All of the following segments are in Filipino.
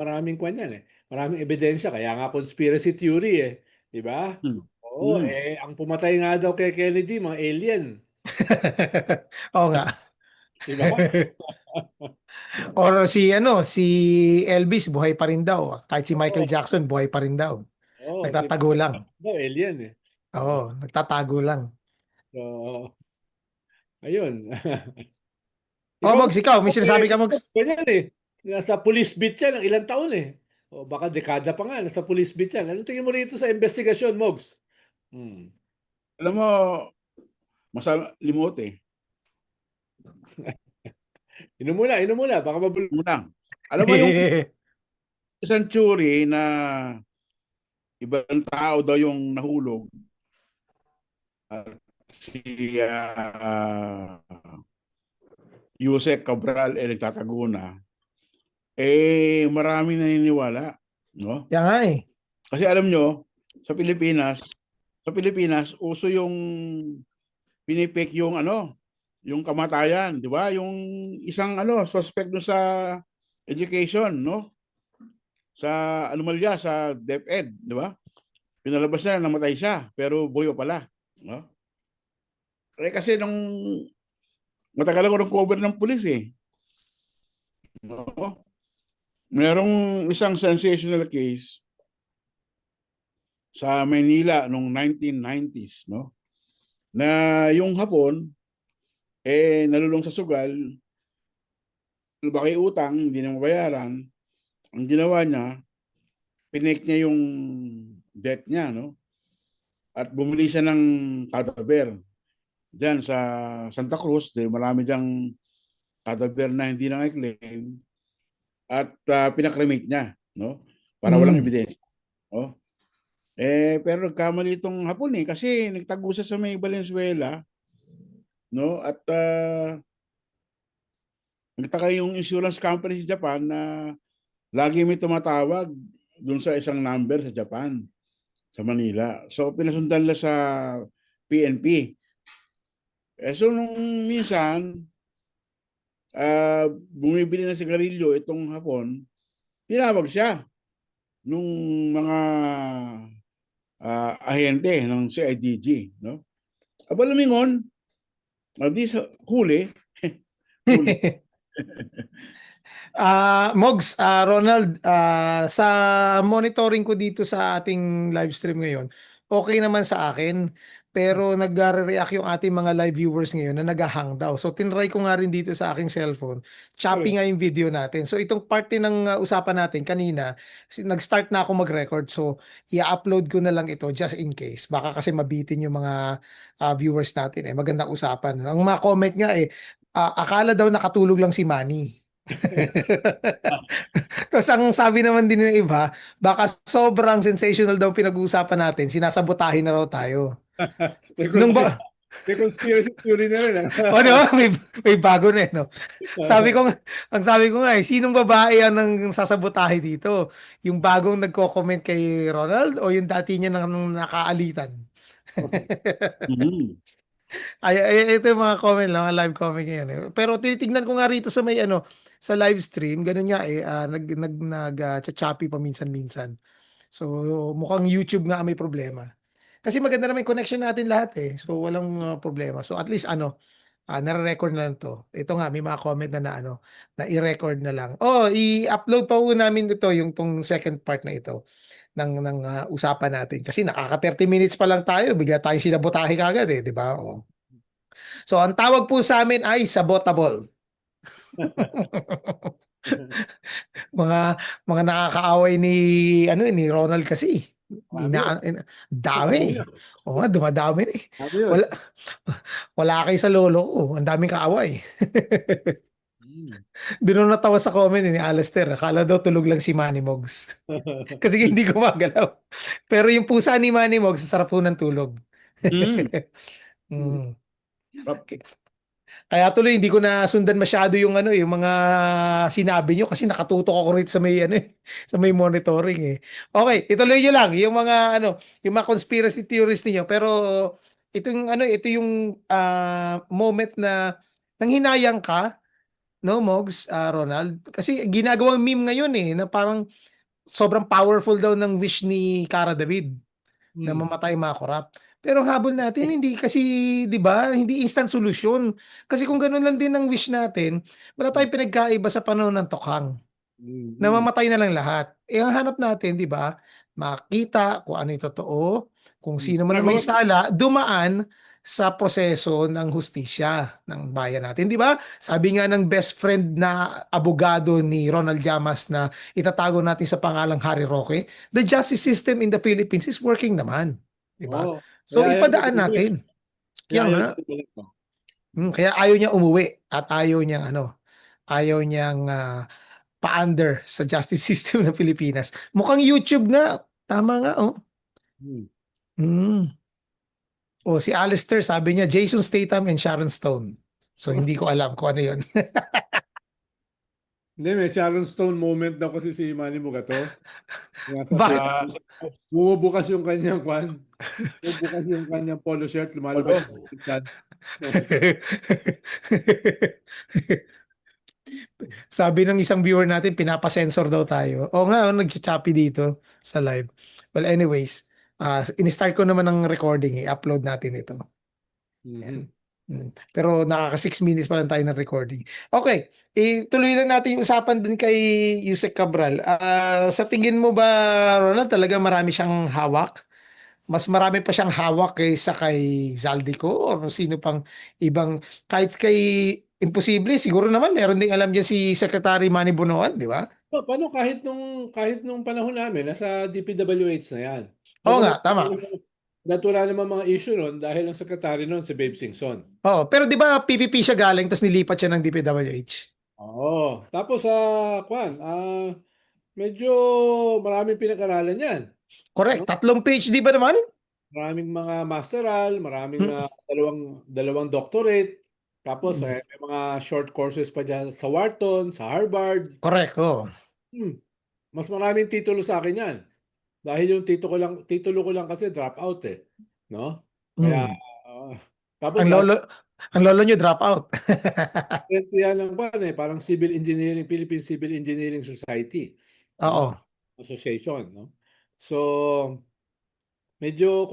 maraming kwan yan eh. Maraming ebidensya kaya nga conspiracy theory eh, 'di ba? Hmm. Oo, Hmm. eh ang pumatay nga daw kay Kennedy mga alien, Oo nga. 'di ba? Or si ano, si Elvis buhay pa rin daw. Kahit si Michael Oo, Jackson buhay pa rin daw. si Nagtatago Michael lang. Jackson daw alien eh. Oo, nagtatago lang. So, ayun. Oh, Ikaw, Mogs, ikaw, may sinasabi ka, Mogs? ganyan eh. Nasa police beat yan ng ilang taon eh. O baka dekada pa nga, nasa police beat yan. Anong tingin mo rito sa investigasyon, Mogs? Hmm. Alam mo, masalimuot eh. Inom muna, baka mabul... Muna. Alam mo yung isang theory na ibang tao daw yung nahulog at si Yusek Cabral nagtatago na, eh marami naniniwala, no? Yan nga eh. Kasi alam nyo, sa Pilipinas, uso yung pinipik yung ano, yung kamatayan, di ba? Yung isang ano, suspect no sa education, no? Sa anomalya, sa DepEd, di ba? Pinalabas na namatay siya, pero buyo pala, no? Eh kasi nung matagal ako ng cover ng pulis eh, no? Merong isang sensational case sa Manila noong 1990s, no? Na yung hapon eh nalulong sa sugal, lubaki utang, hindi na mabayaran. Ang ginawa niya, pinake niya yung debt niya, no? At bumili siya ng cadaver diyan sa Santa Cruz, dahil marami diyang cadaver na hindi na i-claim at pinakremate niya, no? Para walang Mm. ebidensya, no? Eh pero nagkamali itong hapon eh kasi nagtago siya sa may Valenzuela, no? At nagtaka yung insurance company sa Japan na lagi may tumatawag doon sa isang number sa Japan, sa Manila. So, pinasundan nila sa PNP. Eh, so, nung minsan, bumibili ng sigarilyo itong hapon, tinawag siya nung mga ahente ng CIDG. No? Aba lumingon, di sa huli, huli. Mogs, Ronald, sa monitoring ko dito sa ating live stream ngayon, okay naman sa akin. Pero nag-react yung ating mga live viewers ngayon na nag-hang daw. So, tinry ko nga rin dito sa aking cellphone. Choppy nga yung video natin. So, itong parte ng usapan natin kanina, nag-start na ako mag-record. So, i-upload ko na lang ito just in case. Baka kasi mabitin yung mga viewers natin. Eh, magandang usapan. Ang mga comment nga akala daw nakatulog lang si Manny. Tapos ang sabi naman din ng iba, baka sobrang sensational daw pinag-uusapan natin, sinasabotahin na raw tayo. may, Nung conspiracy, ba, may conspiracy theory na rin. o di ba, may bago na no? Sabi ko, ang sabi ko nga sinong babae ang sasabotahe dito? Yung bagong nagko-comment kay Ronald o yung dati niya nang nakaalitan? Mm. Ito yung mga comment lang, mga live comment ngayon eh. Pero tinitignan ko nga rito sa may ano, sa live stream, ganun nga choppy paminsan-minsan. So mukhang YouTube nga ang may problema. Kasi maganda naman yung connection natin lahat eh. So walang problema. So at least nare-record na lang to. Ito nga, may mga comment na na i-record na lang. Oh, i-upload pa po namin ito, yung tong second part na ito ng usapan natin. Kasi nakaka 30 minutes pa lang tayo, bigla tayong sinabotahe kagad eh, di ba? Oh. So ang tawag po sa amin ay sabotable. Mga mga nakakaaway ni Ronald kasi. Marami yun. Dami. Oo nga, dumadami na eh. Marami yun. Wala, wala kayo sa lolo ko. Ang daming kaaway. Mm. Doon ako natawa sa comment ni Alistair. Akala daw tulog lang si Manny Mogs. Kasi hindi gumagalaw. Pero yung pusa ni Manny Mogs, sarap po ng tulog. Mm. Mm. Rap- Kaya tuloy hindi ko na sundan masyado yung yung mga sinabi nyo kasi nakatutok ako rito sa may sa may monitoring eh. Okay, ituloy nyo lang yung mga yung mga conspiracy theories niyo pero ito yung moment na nanghinayang ka no, Mogs, Ronald? Kasi ginagawang meme ngayon na parang sobrang powerful daw ng wish ni Cara David na Hmm. mamatay mga korap. Pero ang habol natin, hindi kasi, di ba, hindi instant solution. Kasi kung ganun lang din ang wish natin, wala tayong pinagkaiba sa panahon ng Tokhang. Mm. Namamatay na lang lahat. Ang hanap natin, di ba, makita kung ano yung totoo, kung sino man ang may Nagawa sala, dumaan sa proseso ng hustisya ng bayan natin. Di ba? Sabi nga ng best friend na abogado ni Ronald Llamas na itatago natin sa pangalang Harry Roque, the justice system in the Philippines is working naman. Di ba? Oo. So Kaya ayaw niya ipadaan umuwi. natin. Kaya Kaya ayaw nga, niya umuwi. kaya ayaw niya umuwi at ayaw niyang pa-under sa justice system ng Pilipinas. Mukhang YouTube nga. Tama nga, oh. Hmm. Mm. O si Alistair, sabi niya, Jason Statham and Sharon Stone. So, hindi ko alam kung ano yun. Hindi, may Sharon Stone moment daw kasi si Manny Mugato. Nasa Bakit? set. Bumubukas yung kanyang kwan. Bumubukas yung kanyang polo shirt. Lumalabas Polo. yung bigtan. Sabi ng isang viewer natin, pinapasensor daw tayo. O nga, nag-choppy dito sa live. Well, anyways, in-start ko naman ng recording. I-upload natin ito. Yan. Mhm. Pero nakaka 6 minutes pa lang tayo ng recording. Okay, ituloy lang natin yung usapan dun kay Yusek Cabral. Sa tingin mo ba, Ronald, talaga marami siyang hawak? Mas marami pa siyang hawak kaysa kay Zaldico o sino pang ibang, kahit kay imposible, siguro naman meron ding alam niya si Secretary Manny Bonoan, di ba? Paano kahit nung panahon namin, nasa DPWH na yan. Oo nga, Natural, tama. natural naman mga issue nun dahil ang sekretary nun si Babe Singson. Oo, pero di ba PPP siya galing tapos nilipat siya ng DPWH? Oo. Tapos medyo maraming pinag-aralan yan. Correct, No? 3 PhD ba naman? Maraming mga masteral, maraming Mm, dalawang doctorate. Tapos mm. may mga short courses pa dyan sa Wharton, sa Harvard. Correct, oh. Hmm. Mas maraming titulo sa akin yan. Dahil yung titulo ko lang kasi drop out eh. No? Kaya, Mm. ah, tapos Ang lahat lolo, ang lolo niyo drop out. yan ng parang Civil Engineering, Philippine Civil Engineering Society. No? Oo. Association. No? So, medyo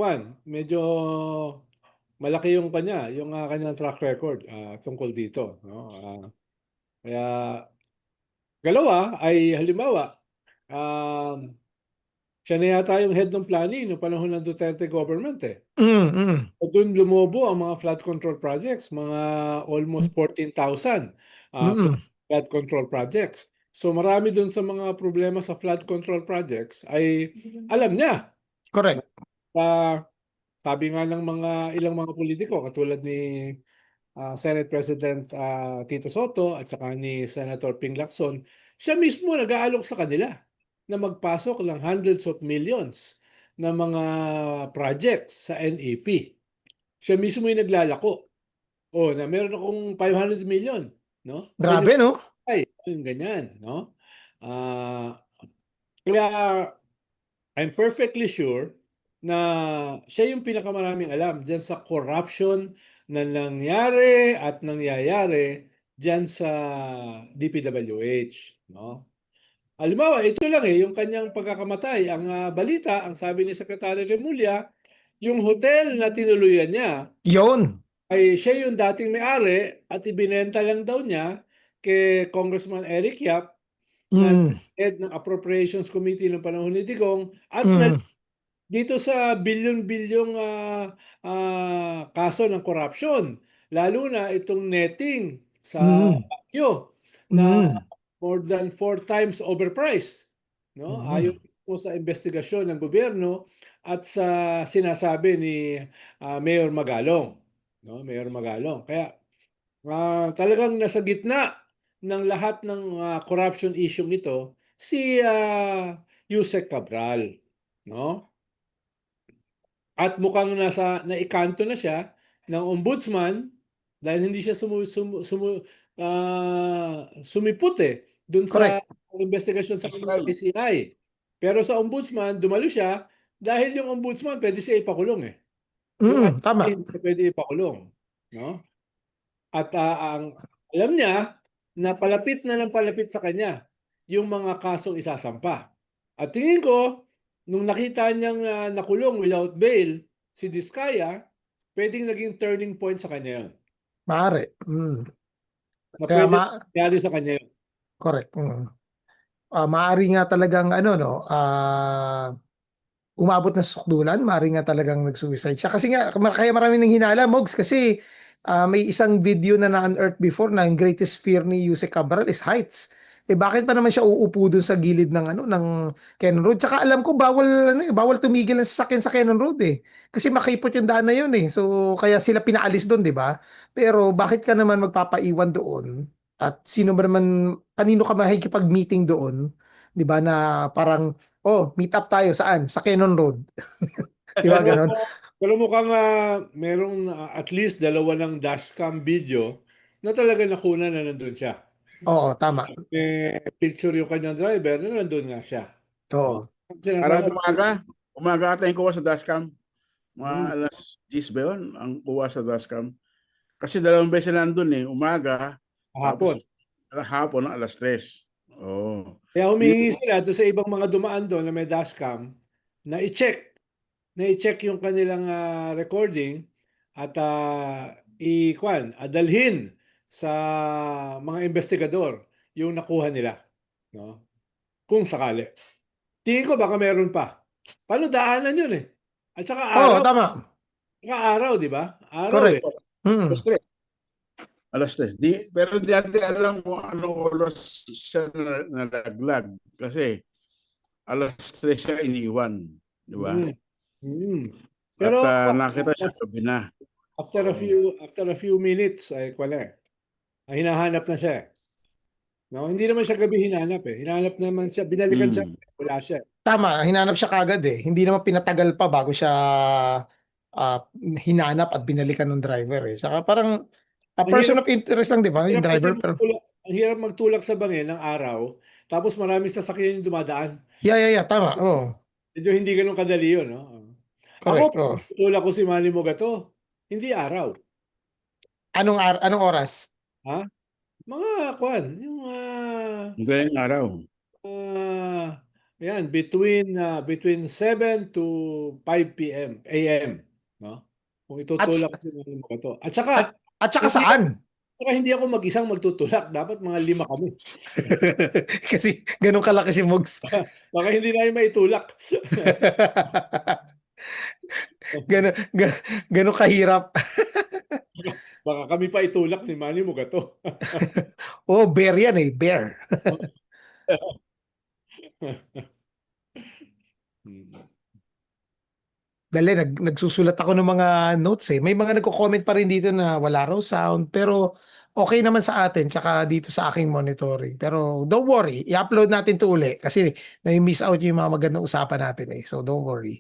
malaki yung kanyang track record tungkol dito. No? Kaya, dalawa ay halimbawa, um, siya na yata yung head ng planning no panahon ng Duterte government eh. Mm, mm, O doon lumobo ang mga flood control projects, mga almost 14,000 mm. flood control projects. So marami doon sa mga problema sa flood control projects ay alam niya. Correct. Uh, Sabi nga ng ilang mga politiko katulad ni Senate President Tito Soto at saka ni Senator Ping Lacson, siya mismo nag-aalok sa kanila na magpasok ng hundreds of millions na mga projects sa NEP. Siya mismo yung naglalako. Na meron akong 500 million, no? Can you Grabe, no? buy? Yung ganyan, no? Ah, Kaya I'm perfectly sure na siya yung pinakamaraming alam diyan sa corruption na nangyari at nangyayari diyan sa DPWH, no? Halimbawa, ito lang yung kanyang pagkakamatay. Ang balita, ang sabi ni Secretary Remulla, yung hotel na tinuluyan niya Yun. ay siya yung dating may-ari at ibinenta lang daw niya kay Congressman Eric Yap na Mm, head ng Appropriations Committee ng panahon ni Digong at mm, dito sa bilyon-bilyong kaso ng corruption. Lalo na itong netting sa mm, Baguio na mm, more than 4 times overpriced. No? mm. Ayon po sa investigasyon ng gobyerno at sa sinasabi ni Mayor Magalong. No? Mayor Magalong. Kaya talagang nasa gitna ng lahat ng corruption issue ito si Yusek Cabral. No? At mukhang naikanto na siya ng ombudsman dahil hindi siya sumipot dun sa Correct. investigasyon sa kanyang Israel. ICI. Pero sa ombudsman, dumalo siya dahil yung ombudsman pwede siya ipakulong. Yung ICI Tama. hindi siya pwede ipakulong. No? At ang alam niya na palapit na ng palapit sa kanya yung mga kasong isasampa. At tingin ko, nung nakita niyang nakulong without bail si Diskaya, pwedeng naging turning point sa kanya yun. Maaari. Na Kaya pwede nangyari sa kanya yun. correct. Maaari nga talagang ano, no, umabot na sa sukdulan, maaari nga talagang nag-suicide siya. Kasi nga, kaya marami nang hinala, Mogs, kasi may isang video na na-unearth before na yung greatest fear ni Yusek Cabral is heights. Bakit pa naman siya uupo dun sa gilid ng ano ng Cannon Road? Tsaka alam ko bawal tumigil ang sasakyan sa Cannon Road eh. Kasi makipot yung daan na yun eh. So kaya sila pinaalis doon, 'di ba? Pero bakit ka naman magpapaiwan doon? At sino ba naman kanino ka makikipag-meeting doon? 'Di ba na parang oh, meet up tayo saan? Sa Cannon Road. 'Di ba Pero, ganon? pero mukhang merong at least dalawa ng dashcam video na talaga nakunan na nandun siya. Oo, tama. Picture yung kanyang driver na nandun nga siya. Oo. Oh. Parang Sinasabi ko, umaga ata yung kuha sa dashcam. Mga hmm, alas 10 ba yun ang kuha sa dashcam? Kasi dalawang beses na nandun eh. Umaga, tapos hapon. hapon ng alas 3. Oo. Kaya Yun, humingi sila doon sa ibang mga dumaan doon na may dashcam na i-check yung kanilang recording at dalhin sa mga investigador yung nakuha nila, no? Kung sakali. Tingin ko baka meron pa. Paano daanan yun eh? At Oo, tama. saka araw, di ba? Araw Correct. eh. alas 3. Alas 3. Pero di natin alam kung anong oras siya nalaglag. Kasi alas 3 siya iniwan. Di ba? Mm. Mm. At Pero nakita siya gabi na. Oo. after a few minutes ay hinahanap na siya. No, hindi naman siya gabi hinanap eh. Hinanap naman siya, binalikan siya, Mm. wala siya. Tama, hinanap siya kagad eh. Hindi naman pinatagal pa bago siya ah, hinanap at binalikan ng driver eh. Saka parang a Ang person hirap, of interest lang, di ba? Yung hirap kasi driver. Pero, magtulak, ang hirap magtulak sa bangin ng araw, tapos maraming sasakyan yung dumadaan. yeah, tama. Oh, Medyo hindi ganun kadali yun, no? correct. Ako, Oh. tulak ko si Manny Mogato, hindi araw. Anong oras? Ha? Mga yung Galing araw. yan, between 7 to 5 p.m. AM, no? Kung At itutulak ko si Manny Mogato. at at saka Hindi saan? saka hindi ako mag-isang magtutulak, dapat mga 5 kami. Kasi ganun kalaki si Mugs. Baka hindi namin maitulak. Ganun kahirap. Baka kami pa itulak ni Manny Mogato. Oh, bear yan eh, bear. Dali, nagsusulat ako ng mga notes eh. May mga nagko-comment pa rin dito na wala raw sound, pero okay naman sa atin, tsaka dito sa aking monitoring. Pero don't worry, i-upload natin to uli kasi na-miss out yung mga magandang usapan natin eh. So don't worry.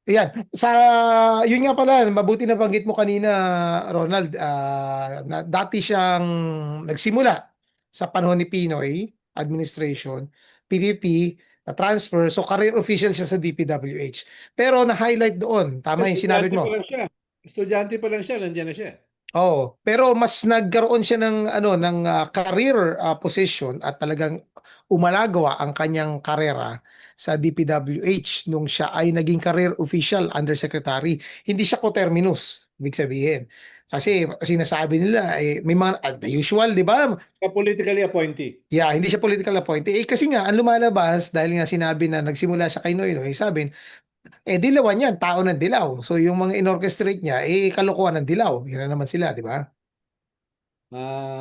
Ayan, yun nga pala, mabuti na banggit mo kanina, Ronald, na dati siyang nagsimula sa panahon ni Pinoy administration, PPP, na transfer, so career official siya sa DPWH. Pero na-highlight doon, tama yung sinabi Estudyante pa mo. lang siya. Estudyante pa lang siya, nandiyan na siya. Oo, pero mas nagkaroon siya ng career position at talagang umalagawa ang kanyang karera sa DPWH nung siya ay naging career official undersecretary. Hindi siya coterminus, ibig sabihin. Kasi sinasabi nila may mga the usual, 'di ba? Politically appointee. Yeah, hindi siya political appointee. Kasi nga ang lumalabas dahil nga sinabi na nagsimula siya kay Noynoy, sabi dilawan yan, tao ng dilaw. So yung mga inorchestrate niya, kalokohan ng dilaw. Yun na naman sila, di ba?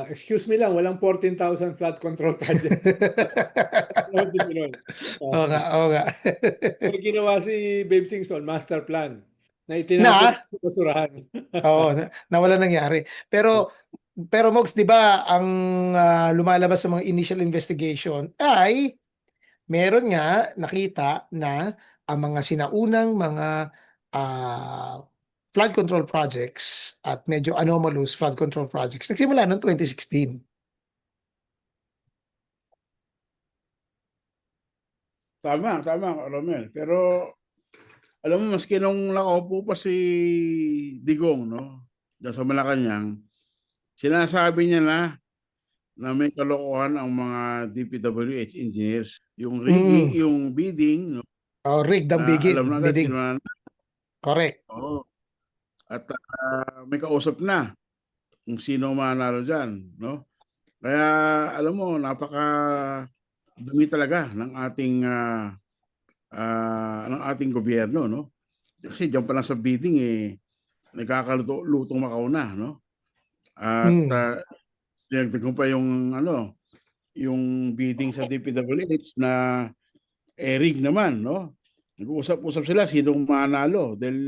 Excuse me lang, walang 14,000 flood control project. Oo nga, oo nga. May ginawa si Babe Singson, master plan, na itinapon Na, sa basurahan. oo, na wala nangyari. Pero Mogs, di ba, ang lumalabas sa mga initial investigation ay meron nga nakita na ang mga sinaunang mga ah, flood control projects at medyo anomalous flood control projects nagsimula noong 2016. Tama, Romel. Pero alam mo, maski nung nakaupo pa si Digong, no? Diyan sa Malacanang, Sinasabi niya na may kalokohan ang mga DPWH engineers. Yung rigging, Mm. yung bidding, no, Rigged ang na alam na agad bidding. sino na. Correct. Oo. At may kausap na kung sino manalo diyan, no? Kaya alam mo, napaka dumi talaga ng ating gobyerno, no? Kasi diyan pa lang sa bidding nagkakalutong Macau na, no? At Mm. dinagdagan pa yung bidding sa DPWH na rig naman, no? Nag-uusap-usap sila sinong manalo dahil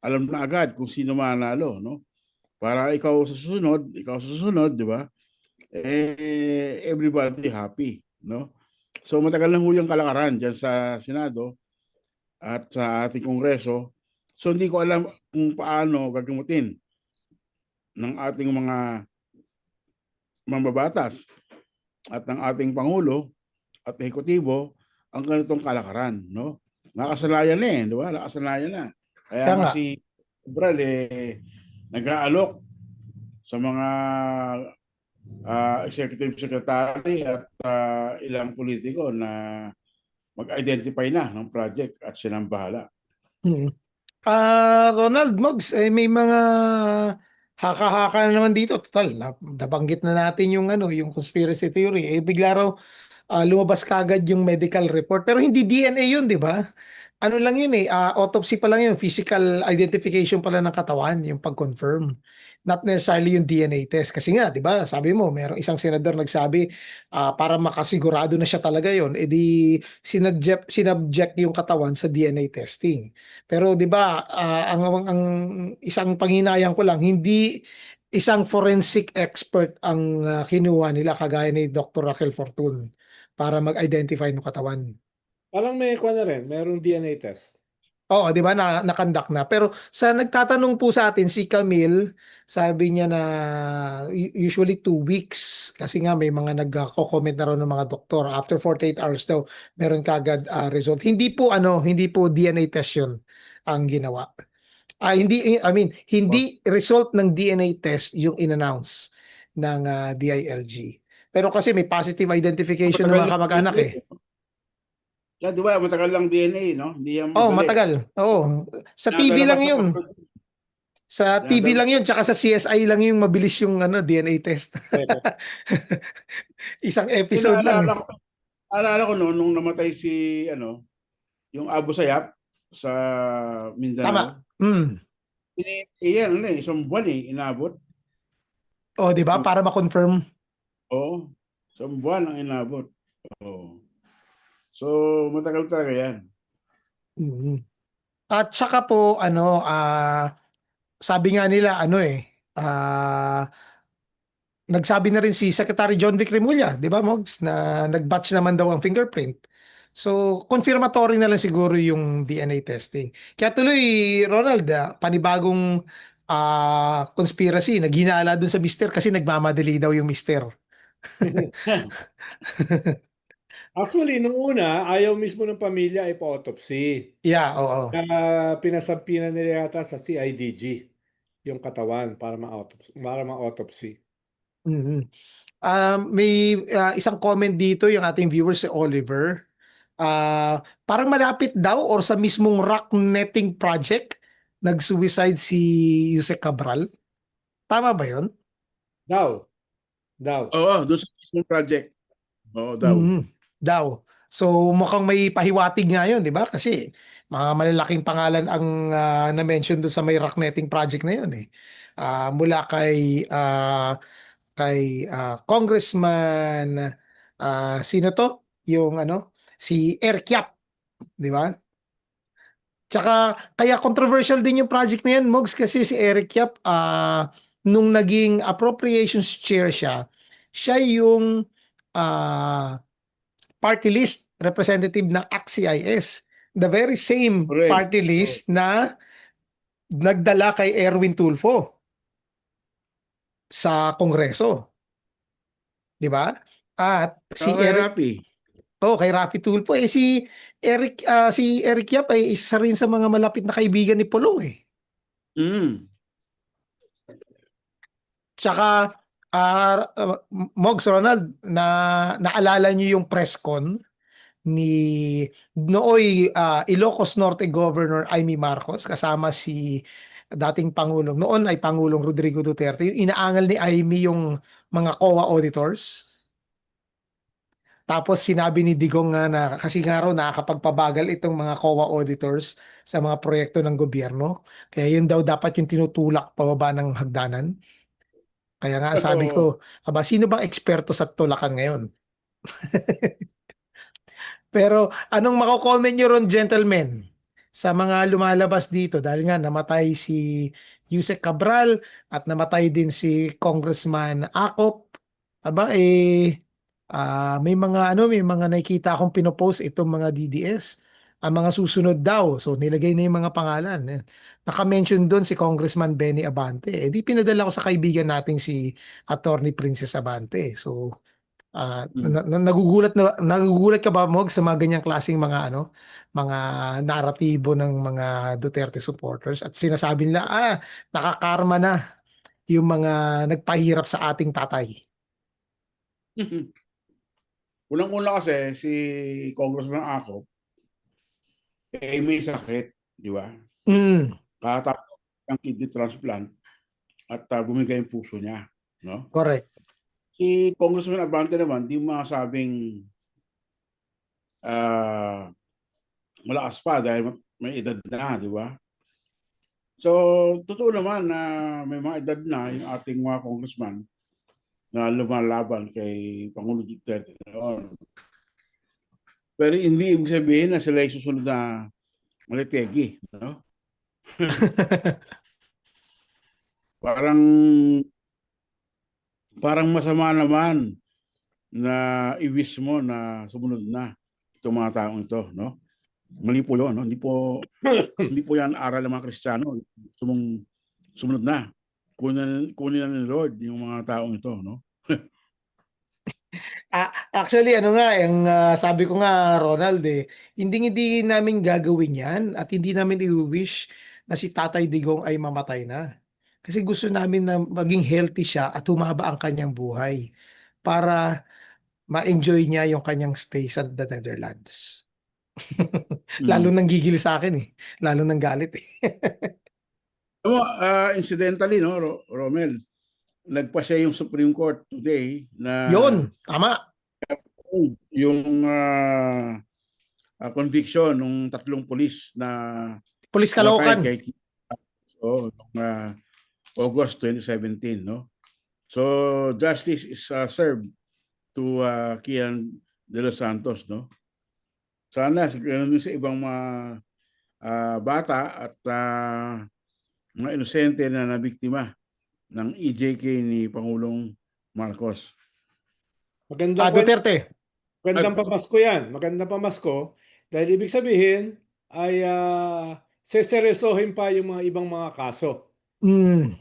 alam na agad kung sino manalo, no? Para ikaw sa susunod, di ba? Everybody happy, no? So matagal na ho yung kalakaran diyan sa Senado at sa ating Kongreso. So hindi ko alam kung paano gagamutin ng ating mga mambabatas at ng ating Pangulo at Ehekutibo ang ganitong kalakaran, no? Nakasanayan na di ba? Nakasanayan na. Kaya Kaya nga nga. si Cabral nag-aalok sa mga executive secretary at ilang politiko na mag-identify na ng project at silang bahala. Mm. Ronald Moggs, may mga haka-haka na naman dito. Total, nabanggit na natin yung yung conspiracy theory. Bigla raw lumabas kagad yung medical report. Pero hindi DNA yun, di ba? Ano lang yun autopsy pa lang yun, physical identification pala ng katawan, yung pag-confirm. Not necessarily yung DNA test. Kasi nga, di ba, sabi mo, merong isang senador nagsabi, para makasigurado na siya talaga yun, edi sinubject yung katawan sa DNA testing. Pero di ba, ang isang panghinayang ko lang, hindi isang forensic expert ang kinuha nila kagaya ni Dr. Raquel Fortun para mag-identify ng katawan. Parang may kuha na rin, merong DNA test. Oo, 'di ba nakandak na. Pero sa nagtatanong po sa atin si Camille, sabi niya na usually 2 weeks kasi nga may mga nagko-comment na raw ng mga doktor after 48 hours daw meron kagad result. Hindi po DNA test 'yun ang ginawa. Hindi result ng DNA test yung in-announce ng DILG. Pero kasi may positive identification ng Matagal mga lang kamag-anak DNA. eh. Kaya di ba, matagal lang DNA, no? Hindi yan Oh, madali. matagal. Oo. Sa TV Nadala ka lang sa 'yun. Sa TV Nadala lang yun, tsaka sa CSI lang yung mabilis yung DNA test. Isang Kasi episode lang eh. naalala ko noon nung namatay si yung Abu Sayyaf sa Tama. Mindanao. Mm. Isang buwan inabot. O, di ba? Para ma-confirm. Oo, isang buwan ang inabot. Oo. So, matagal talaga yan. Mm. At saka po, sabi nga nila, nagsabi na rin si Secretary John Vic Remulla, di ba, Mogs, na nag-batch naman daw ang fingerprint. So, confirmatory na lang siguro yung DNA testing. Kaya tuloy, Ronald, panibagong conspiracy, naghinala dun sa mister kasi nagmamadali daw yung mister. Actually, nung una, ayaw mismo ng pamilya ipa-autopsy. Yeah, oo. Pinasampinan nila yata sa CIDG yung katawan para ma-autopsy. Mhm. May isang comment dito yung ating viewer si Oliver. Parang malapit daw or sa mismong rock netting project nag-suicide si Yusek Cabral. Tama ba 'yon? Daw, daw. Oo, doon sa mismong project. Oo daw. Mhm. Daw. So mukhang may pahiwatig nga 'yon, 'di ba? Kasi mga malalaking pangalan ang na-mention doon sa may rock netting project na 'yon eh. Mula kay Congressman sino to? Yung si Eric Yap, 'di ba? Tsaka kaya controversial din yung project na yan, Mogs, kasi si Eric Yap nung naging appropriations chair siya yung ah, party list representative ng ACT-CIS. The very same Correct. party list na nagdala kay Erwin Tulfo sa Kongreso, 'di ba? At Oo, kay Rapi. kay Rafi Tulfo si Eric Yap ay isa rin sa mga malapit na kaibigan ni Pulong eh. Mm. Tsaka, Mogs Ronald, naalala niyo yung press con ni nooy Ilocos Norte Governor Amy Marcos kasama si dating Pangulong, noon ay Pangulong Rodrigo Duterte, yung inaangal ni Amy yung mga COA auditors. Tapos sinabi ni Digong nga na kasi nga raw nakakapagpabagal itong mga COA auditors sa mga proyekto ng gobyerno. Kaya yun daw dapat yung tinutulak pababa ng hagdanan. Kaya nga ang sabi Oo. ko, aba, sino bang eksperto sa tulakan ngayon? Pero anong mako-comment nyo ron, gentlemen, sa mga lumalabas dito? Dahil nga namatay si Yusek Cabral at namatay din si Congressman Acop. Aba, may mga nakikita akong pinopost itong mga DDS. Ang mga susunod daw. So, nilagay na yung mga pangalan. Naka-mention doon si Congressman Benny Abante. Di pinadala ko sa kaibigan nating si Attorney Princess Abante. So, nagugulat ka ba, Mog, sa mga ganyang klaseng mga naratibo ng mga Duterte supporters at sinasabi nila, nakakarma na yung mga nagpahirap sa ating tatay. Unang-una kasi si Congressman Ako, may sakit, di ba? Mm, Kakatapos ng kidney transplant at bumigay yung puso niya, no? correct. Si Congressman Abante naman, di masabing malakas pa dahil may edad na, di ba? So, totoo naman na may mga edad na yung ating mga congressman na lumalaban kay Pangulo Duterte noon. Pero hindi ibig sabihin na sila ay susunod na malitegi, no? Parang masama naman na i-wish mo na sumunod na itong mga taong ito, no? Mali po 'yon, no? Hindi po 'yan aral ng mga Kristiyano. Gusto mong sumunod na. Kunin na ni Lord yung mga taong ito, no? Actually, ano nga, yung sabi ko nga, Ronald, hindi namin gagawin yan at hindi namin i-wish na si Tatay Digong ay mamatay na. Kasi gusto namin na maging healthy siya at humaba ang kanyang buhay para ma-enjoy niya yung kanyang stay sa the Netherlands. Lalo Mm. nang gigil sa akin eh. Lalo nang galit eh. Incidentally, no, Romel, nagpasya yung Supreme Court today na Yun, tama. yung conviction ng 3 pulis na Pulis pumatay Caloocan. kay noong August 2017, no? So justice is served to Kian de los Santos, no? Sana ganun din sa ibang mga bata at mga inosente na nabiktima ng EJK ni Pangulong Marcos. Duterte. Magandang pamasko yan. Magandang pamasko. Dahil ibig sabihin ay seseryosohin pa yung mga ibang mga kaso. Mm,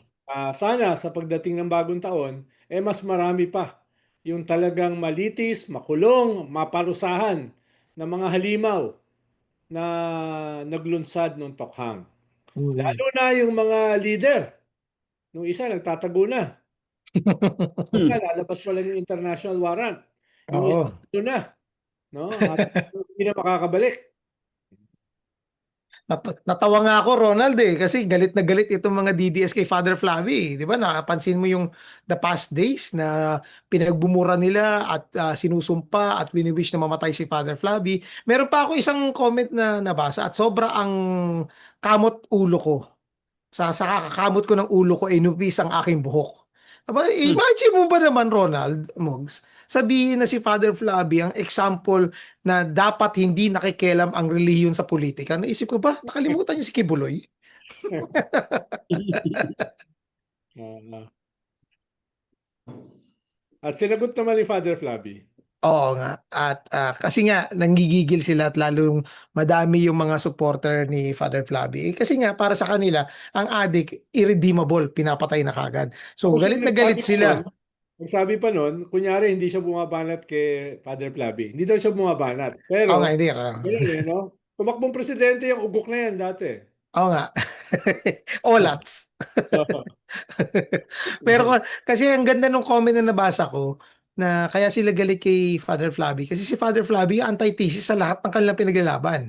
Sana sa pagdating ng bagong taon, mas marami pa yung talagang malitis, makulong, maparusahan ng mga halimaw na naglunsad ng tokhang. mm. Lalo na yung mga leader. Nung isa nagtatago na. Isa lalabas pa lang yung international warrant. Yung isa Oo. na, no? At hindi na makakabalik. Natawa nga ako, Ronald, kasi galit na galit itong mga DDS kay Father Flavi. Di ba? Napansin mo yung the past days na pinagbumura nila at sinusumpa at wini-wish na mamatay si Father Flavi. Meron pa ako isang comment na nabasa at sobra ang kamot ulo ko. Sa kakakamot ko ng ulo ko, inupis ang aking buhok. Aba, imagine mo ba naman, Ronald, Mogs, sabihin na si Father Flavi ang example na dapat hindi nakikialam ang relihiyon sa politika. Naisip ko ba, nakalimutan niyo si Kibuloy? Ah, at sinagot naman ni Father Flavi. Oo nga. At kasi nga, nanggigigil sila at lalong madami yung mga supporter ni Father Flavi. Kasi nga, para sa kanila, ang adik, irredeemable, pinapatay na kagad. So, Tapos galit yung na galit sila. nagsabi pa nun, kunyari hindi siya bumabanat kay Father Flavi. Hindi daw siya bumabanat. Oo nga, Pero, hindi. yun no? Tumakbong presidente yung ugok na yan dati. Oo nga. Olats. Pero kasi ang ganda nung comment na nabasa ko na kaya sila galit kay Father Flabby kasi si Father Flabby yung antithesis sa lahat ng kanilang pinaglalaban.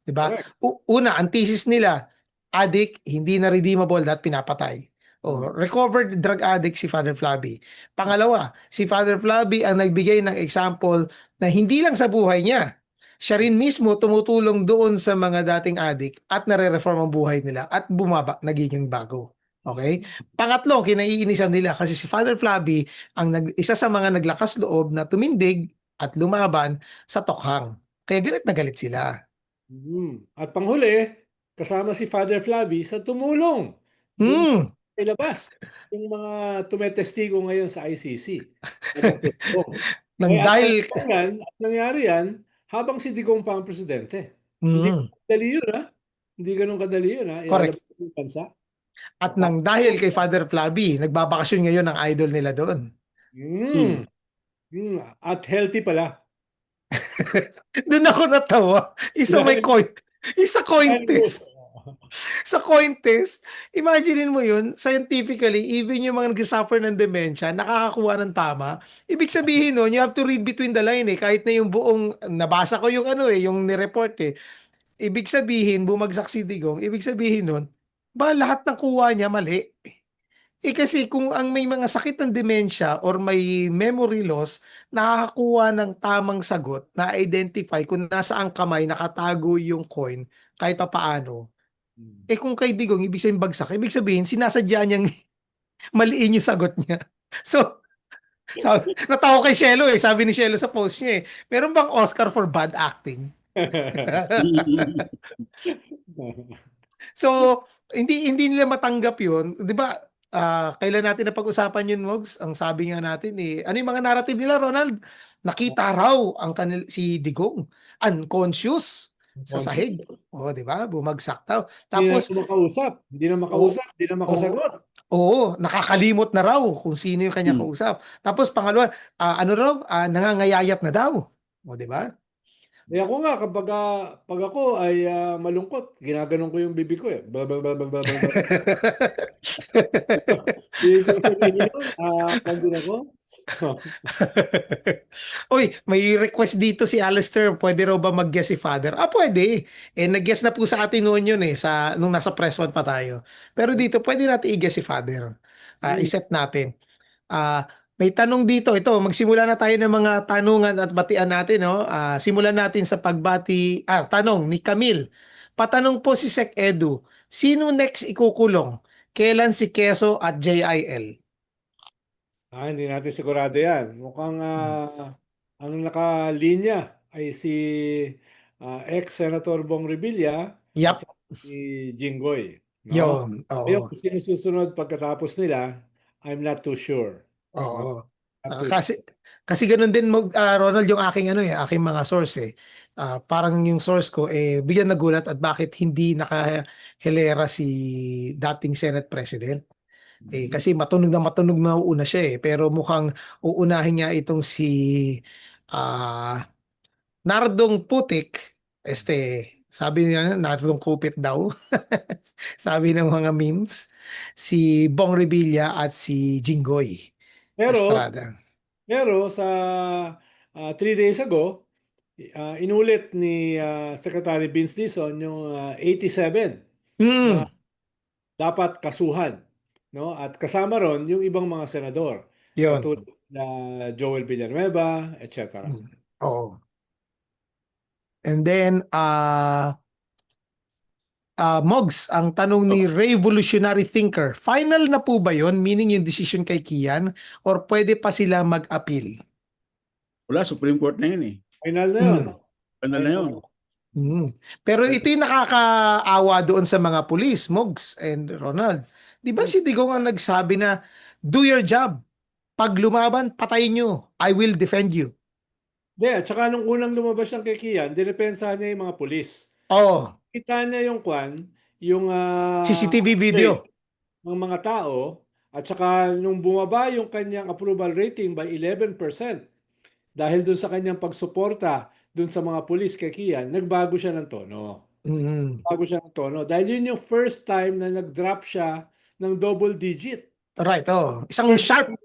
'Di ba? Correct. Una, ang thesis nila, addict, hindi na redeemable at pinapatay. O, recovered drug addict si Father Flabby. Pangalawa, si Father Flabby ang nagbigay ng example na hindi lang sa buhay niya, siya rin mismo tumutulong doon sa mga dating addict at nare-reform ang buhay nila at nagiging bago. Okay? Pangatlo, kinaiinisan nila kasi si Father Flabby isa sa mga naglakas loob na tumindig at lumaban sa tokhang. Kaya galit na galit sila. At panghuli, kasama si Father Flabby sa tumulong dun Hmm, sa ilabas yung mga tumetestigo ngayon sa ICC na magtutulong. nang Eh, dahil at nangyari yan habang si Digong pa ang presidente. Hindi hmm, kadali yun, ha? Hindi ganun kadali yun, ha? correct. Ilalabas yung bansa. At nang dahil kay Father Flabby, nagbabakasyon ngayon ang idol nila doon. Mm, at healthy pala. Doon ako natawa. Dahil, Isa coin dahil test. Sa coin test, imaginein mo yun, scientifically, even yung mga nagsasuffer ng dementia, nakakakuha ng tama. Ibig sabihin nun, you have to read between the line eh. Kahit na yung buong, nabasa ko yung ano eh, yung nireport eh. Ibig sabihin, bumagsak si Digong, ibig sabihin nun, ba lahat ng kuha niya mali? Eh kasi kung ang may mga sakit ng demensya or may memory loss, nakakakuha ng tamang sagot na identify kung nasaan kamay nakatago yung coin kahit pa paano. Eh kung kay Digong, ibig sabihin bagsak, ibig sabihin sinasadya niyang maliin yung sagot niya. So, natawa kay Shelo eh. Sabi ni Shelo sa post niya eh, meron bang Oscar for bad acting? So, hindi nila matanggap 'yun, 'di ba? Kailan natin napag-usapan 'yun, Mogs? Ang sabi nga natin eh, ano yung mga narrative nila, Ronald? Nakita raw si Digong unconscious sa sahig. Oh, 'di ba? Bumagsak daw. Tapos Hindi na oh, makausap, hindi na oh, makasagot. nakakalimot na raw kung sino yung kanya kausap. Tapos pangalawa, ano raw, nangangayayat na daw. O, 'di ba? Eh, ako nga pag ako ay, malungkot ginaganon ko yung bibig ko, eh. Ba ba ba ba ba ba ba. Ibig kong sabihin nun, kuwan din ako. Uy, may request dito si Alistair. Pwede raw ba mag-guest si Father? Pwede. Eh, nag-guest na po sa atin noon yun eh, nung nasa press one pa tayo. Pero dito, pwede natin i-guest si Father. Hmm, I-set natin. May tanong dito. Ito, magsimula na tayo ng mga tanungan at batian natin. No? Simulan natin sa pagbati. Tanong ni Camille. Patanong po si Sec Edu. Sino next ikukulong? Kailan si Keso at JIL? hindi natin sigurado yan. Mukhang, Hmm. ang nakalinya ay si, ex-Senator Bong Revilla at Yep, saka si Jinggoy, 'no? yun. Ngayon Oo. kung sino susunod pagkatapos nila, I'm not too sure, 'no? Oo. Not Ah, too kasi kasi ganoon din Ronald yung aking ano eh, aking mga source eh. Parang yung source ko eh bigyan nagulat at bakit hindi nakahilera si dating Senate President. Eh sure. kasi matunog na mauuna siya eh, pero mukhang uunahin niya itong si ah Nardong Putik. Sabi niya Nardong Kupit daw. Sabi ng mga memes, si Bong Revilla at si Jinggoy Pero Estrada. pero sa, 3 days ago, inulit ni, Secretary Vince Dizon yung, 87 na Mm, dapat kasuhan, 'no? At kasama ron yung ibang mga senador, katulad yun. na Joel Villanueva, et cetera. Mm, oo. And then, Mogs, ang tanong ni Revolutionary Thinker, final na po ba yon? Meaning yung decision kay Kian? Or pwede pa sila mag-appeal? Wala, Supreme Court na yun eh. Final na yun. Mm, Ano na yun? mm. Pero ito yung nakakaawa doon sa mga pulis, Mogs and Ronald. Di ba si Digong ang nagsabi na, do your job. Pag lumaban, patayin nyo. I will defend you. Hindi, at saka nung unang lumabas siyang kay Kian, dinepensahan niya yung mga pulis. Oh, Kita niya yung kwan, yung, CCTV rate video. ng mga tao, at saka nung bumaba yung kanyang approval rating by 11% dahil dun sa kanyang pagsuporta dun sa mga pulis kay Kian, nagbago siya ng tono. Mm. Bago siya ng tono. Dahil yun yung first time na nag-drop siya ng double digit. Right, oh. Isang Over,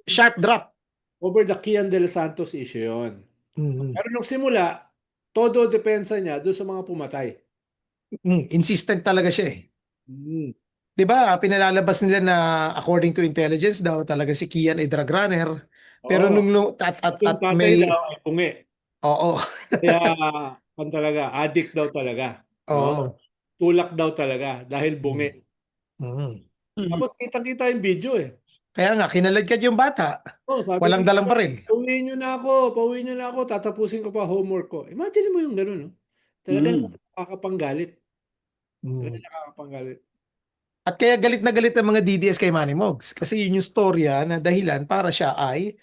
sharp drop. over the Kian de los Santos issue yun. Mm. Pero nung simula, todo depensa niya doon sa mga pumatay. Insistent talaga siya eh. Mm. 'Di ba? Pinalalabas nila na according to intelligence daw talaga si Kian ay drug runner. Pero Oo. at At yung tatay may daw ay pungi. oo. Kaya talaga, addict daw talaga. No? Oo. Tulak daw talaga dahil bungi. Mm. Tapos kitang-kita yung video eh. Kaya nga kinaladkad yung bata. Oh, sabi Walang ng dalang tatay, baril. pauwiin niyo na ako, tatapusin ko pa homework ko. Imagine mo yung gano'n, no? Talagang Mm. nakakapanggalit. Mm. Talagang nakakapanggalit. At kaya galit na galit ang mga DDS kay Manny Mogs kasi yun yung storya na dahilan para siya ay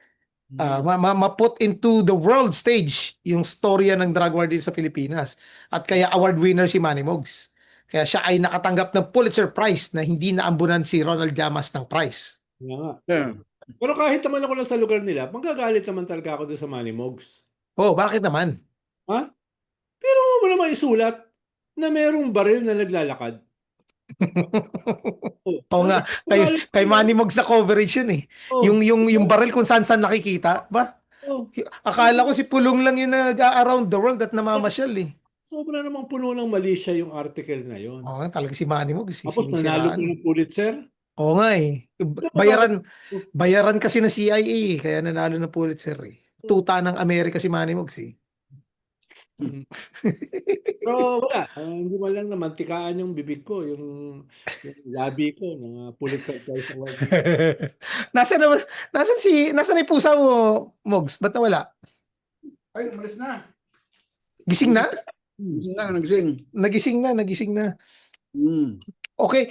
Mm. ma-put into the world stage yung storya ng drug war dito sa Pilipinas. At kaya award winner si Manny Mogs. Kaya siya ay nakatanggap ng Pulitzer Prize na hindi naambunan si Ronald Llamas ng prize. Kaya nga. Yeah. Pero kahit naman ako lang sa lugar nila, magagalit naman talaga ako doon sa Manny Mogs. Oh, bakit naman? Ha? Pero mo naman isulat na merong baril na naglalakad. Oh, Oo nga, magalit kay sila. Manny Mogs na coverage yun eh. Oh, Yung diba? baril kung saan nakikita, ba? Oh, Akala ko si Pulong lang yung nag-around the world at namamasyal eh. sobra namang puno ng mali siya yung article na yon. Oo nga, talaga si Manny Mogs eh, Tapos nanalo pa sinisiraan. ng Pulitzer. Oo nga eh. Nakakatawa. Bayaran, bayaran kasi ng CIA eh, kaya nanalo ng Pulitzer eh. Tuta ng Amerika si Manny Mogs eh. Mhm. Pero wala, hindi man lang namantikaan yung bibig ko, yung labi ko ng Pulitzer Prize Award. Nasaan na, nasaan na yung pusa mo, Mogs? Ba't nawala? Ay, umalis na. Gising na? Nagising na, nagising. Nagising na. Mm. Okay,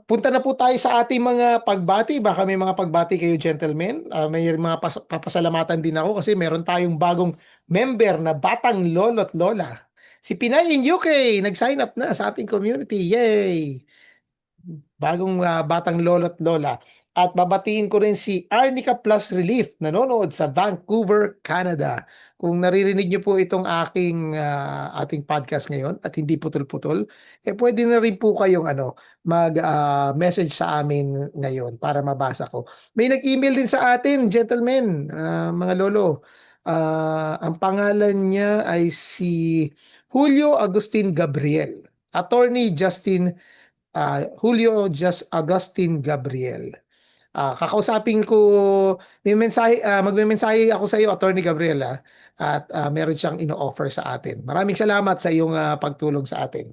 punta na po tayo sa ating mga pagbati. Baka may mga pagbati kayo, gentlemen. May mga papasalamatan din ako kasi meron tayong bagong member na batang lolo't lola. Si Pinay in UK, nag-sign up na sa ating community. Yay! Bagong batang lolo't lola. At babatiin ko rin si Arnica Plus Relief, nanonood sa Vancouver, Canada. Kung naririnig niyo po itong ating podcast ngayon at hindi putol-putol, pwede na rin po kayong mag-message sa amin ngayon para mabasa ko. May nag-email din sa atin, gentlemen, mga lolo. Ang pangalan niya ay si Julio Agustin Gabriel. Attorney Julio Agustin Gabriel. Kakausapin ko, magme-mensahe ako sa iyo, Attorney Gabriela, at meron siyang ino-offer sa atin. Maraming salamat sa iyong pagtulong sa atin.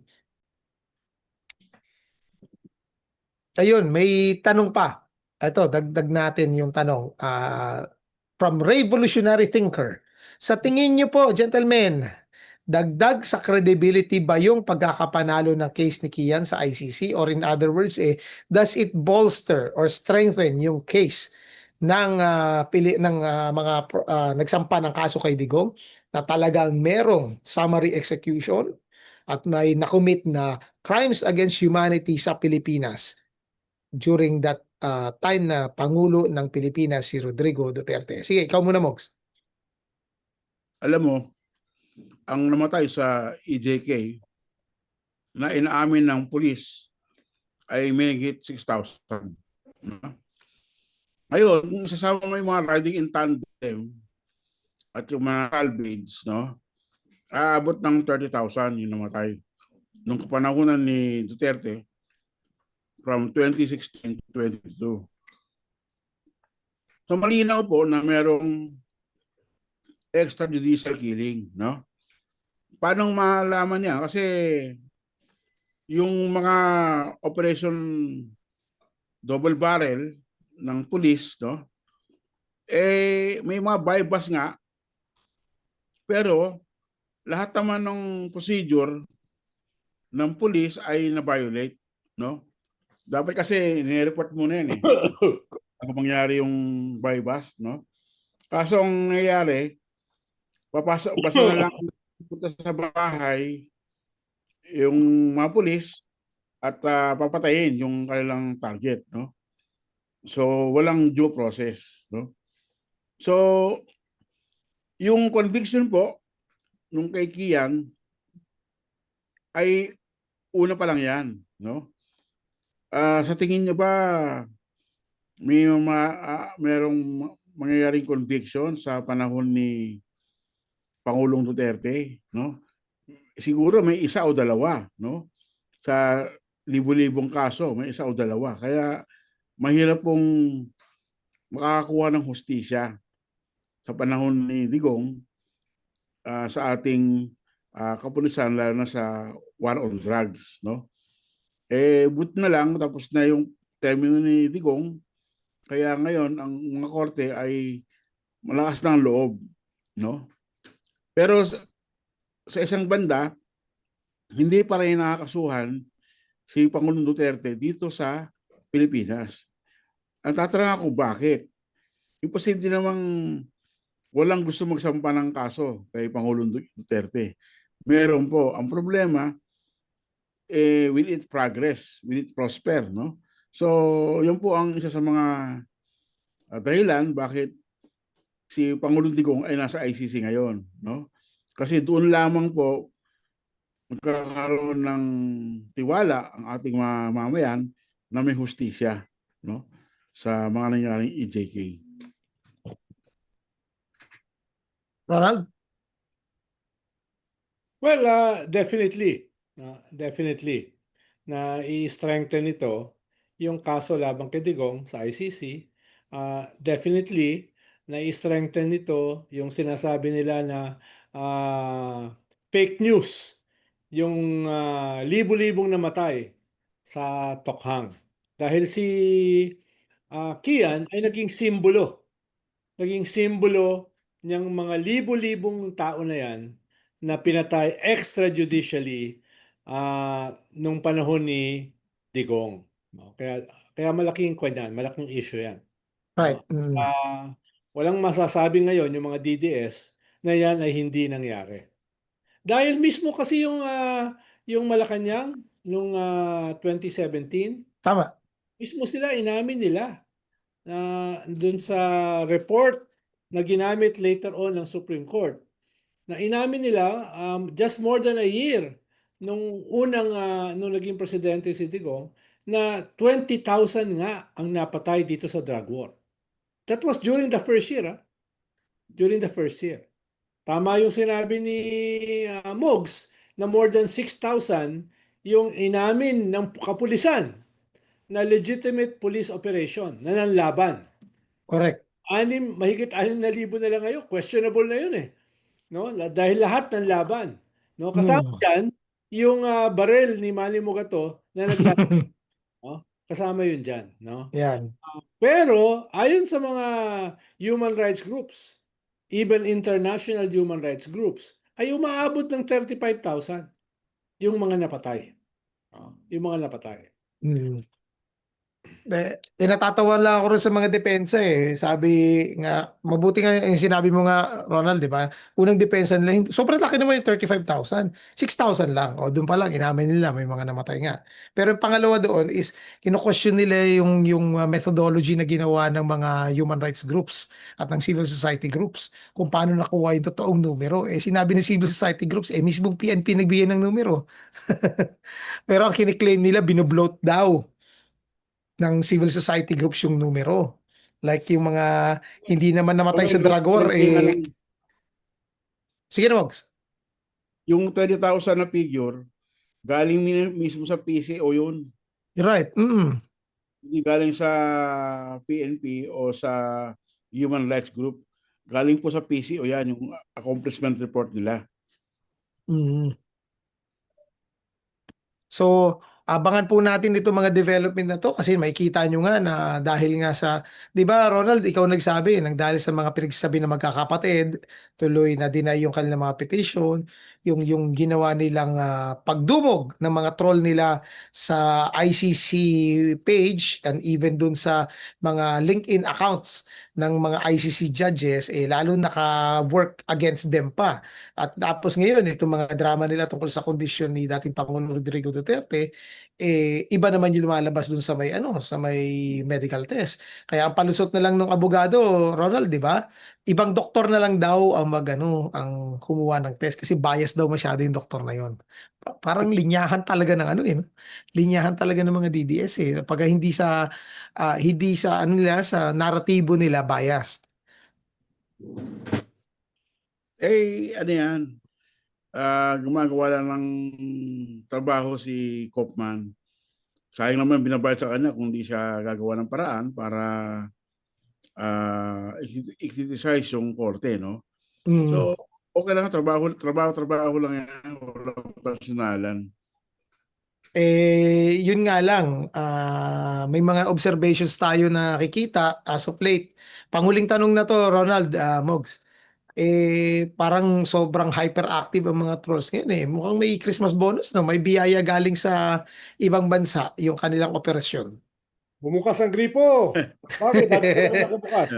Ayun, may tanong pa. Ito, dagdag natin yung tanong. From Revolutionary Thinker. Sa tingin niyo po, gentlemen, dagdag sa credibility ba yung pagkakapanalo ng case ni Kian sa ICC? Or in other words, does it bolster or strengthen yung case ng mga nagsampa ng kaso kay Digong na talagang merong summary execution at may nakomit na crimes against humanity sa Pilipinas during that time na Pangulo ng Pilipinas si Rodrigo Duterte? Sige, ikaw muna, Mogs. Alam mo, ang namatay sa EJK na inaamin ng pulis ay may higit 6,000. Ngayon, kung sasama mo yung mga riding in tandem at yung mga salvage, no, aabot ng 30,000 yung namatay. Nung kapanahunan ni Duterte from 2016 to 2022. So malinaw po na merong extrajudicial killing, no? Paano malaman niya? Kasi yung mga operation double barrel ng pulis, no? May mga bypass nga, pero lahat naman ng procedure ng pulis ay na-violate, no? Dapat kasi nire-report muna yan eh. Kung mangyari yung bypass, no? Kaso ang nangyayari, papasok, basta na lang punta sa bahay yung mga pulis at papatayin yung kanilang target, no? So walang due process, no? So yung conviction po nung kay Kian ay una pa lang 'yan, no? Sa tingin niyo ba merong mangyayaring conviction sa panahon ni Pangulong Duterte, no? Siguro may isa o dalawa, no? Sa libu-libong kaso, may isa o dalawa. Kaya mahirap pong makakakuha ng hustisya sa panahon ni Digong sa ating kapulisan, lalo na sa war on drugs, no? Buti na lang tapos na yung termino ni Digong, kaya ngayon ang mga korte ay malakas ng loob, no? Pero sa isang banda, hindi pa rin nakakasuhan si Pangulong Duterte dito sa Pilipinas. Ang tatanong ako, bakit? Imposible namang walang gusto magsampa ng kaso kay Pangulong Duterte. Meron po. Ang problema, will it progress? Will it prosper? No? So, yun po ang isa sa mga dahilan bakit si Pangulong Digong ay nasa ICC ngayon. No? Kasi doon lamang po magkakaroon ng tiwala ang ating mga mamayan na may hustisya, no? Sa mga nangyaring EJK. Ronald? Well, definitely na i-strengthen ito yung kaso labang kay Digong sa ICC. Definitely na i-strengthen nito yung sinasabi nila na fake news, yung libu-libong namatay sa Tokhang. Dahil si Kian ay naging simbolo ng mga libu-libong tao na yan na pinatay extrajudicially nung panahon ni Digong. No? Kaya malaking kwan yan, malaking issue yan. Right. No? Walang masasabi ngayon yung mga DDS na yan ay hindi nangyari. Dahil mismo kasi yung Malacanang nung 2017, Tama. mismo sila inamin nila na dun sa report na ginamit later on ng Supreme Court, na inamin nila just more than a year nung nung naging presidente si Digong, na 20,000 nga ang napatay dito sa drug war. That was during the first year. During the first year. Tama yung sinabi ni Mogs na more than 6,000 yung inamin ng kapulisan na legitimate police operation na nanlaban. Correct. Mahigit 6,000 na lang ngayon. Questionable na yun eh. No? Dahil lahat ng laban. No? Kasama dyan, yung barel ni Manny Mogato na naglaban. No? Kasama yun dyan. No? Yan. Pero ayon sa mga human rights groups, even international human rights groups, ay umaabot ng 35,000 yung mga napatay. Yung mga napatay. Natatawa lang ako rin sa mga depensa eh. Sabi nga, mabuti nga yung sinabi mo nga, Ronald, di ba? Unang depensa nila, sobrang laki naman yung 35,000. 6,000 lang. O doon pa lang, inamin nila, may mga namatay nga. Pero yung pangalawa doon is, kino-question nila yung methodology na ginawa ng mga human rights groups at ng civil society groups kung paano nakuha yung totoong numero. Sinabi ng civil society groups, mismong PNP nagbigay ng numero. Pero ang kiniklaim nila, binobloat daw ng civil society groups yung numero. Like yung mga hindi naman namatay sa drug war, sige na, Mogs. Yung 20,000 na figure, galing mismo sa PCO yun. You're right. Hindi galing sa PNP o sa Human Rights Group. Galing po sa PCO yan, yung accomplishment report nila. So, abangan po natin itong mga development na to kasi makikita nyo nga na dahil nga sa, di ba Ronald, ikaw nagsabi, nang dahil sa mga pinagsasabi ng magkakapatid, tuloy na deny yung kanilang mga petition, yung ginawa nilang pagdumog ng mga troll nila sa ICC page and even dun sa mga LinkedIn accounts ng mga ICC judges, lalo naka-work against them pa. At tapos ngayon, itong mga drama nila tungkol sa kondisyon ni dating Pangulong Rodrigo Duterte, iba naman yung lumalabas dun sa may medical test. Kaya ang palusot na lang ng abogado, Ronald, di ba? ibang doktor na lang daw ang ang kumuha ng test kasi bias daw masyado yung doktor na yon. Parang linyahan talaga ng ano eh, no? Linyahan talaga ng mga DDS eh. Pag hindi sa ano nila, sa naratibo nila biased. Ano yan, gumagawa lang ng trabaho si Kopman. Sayang naman binabayad sa kanya kung di siya gagawa ng paraan para i-criticize yung korte, no? Mm. So, okay lang, trabaho lang yan, walang personalan. Yun nga lang, may mga observations tayo na nakikita as of late. Panghuling tanong na to, Ronald, Mogs. Parang sobrang hyperactive ang mga trolls ngayon eh. Mukhang may Christmas bonus, no? May biyaya galing sa ibang bansa yung kanilang operasyon. Bumukas ang gripo. Bakit? Dati pa naman ako bukas.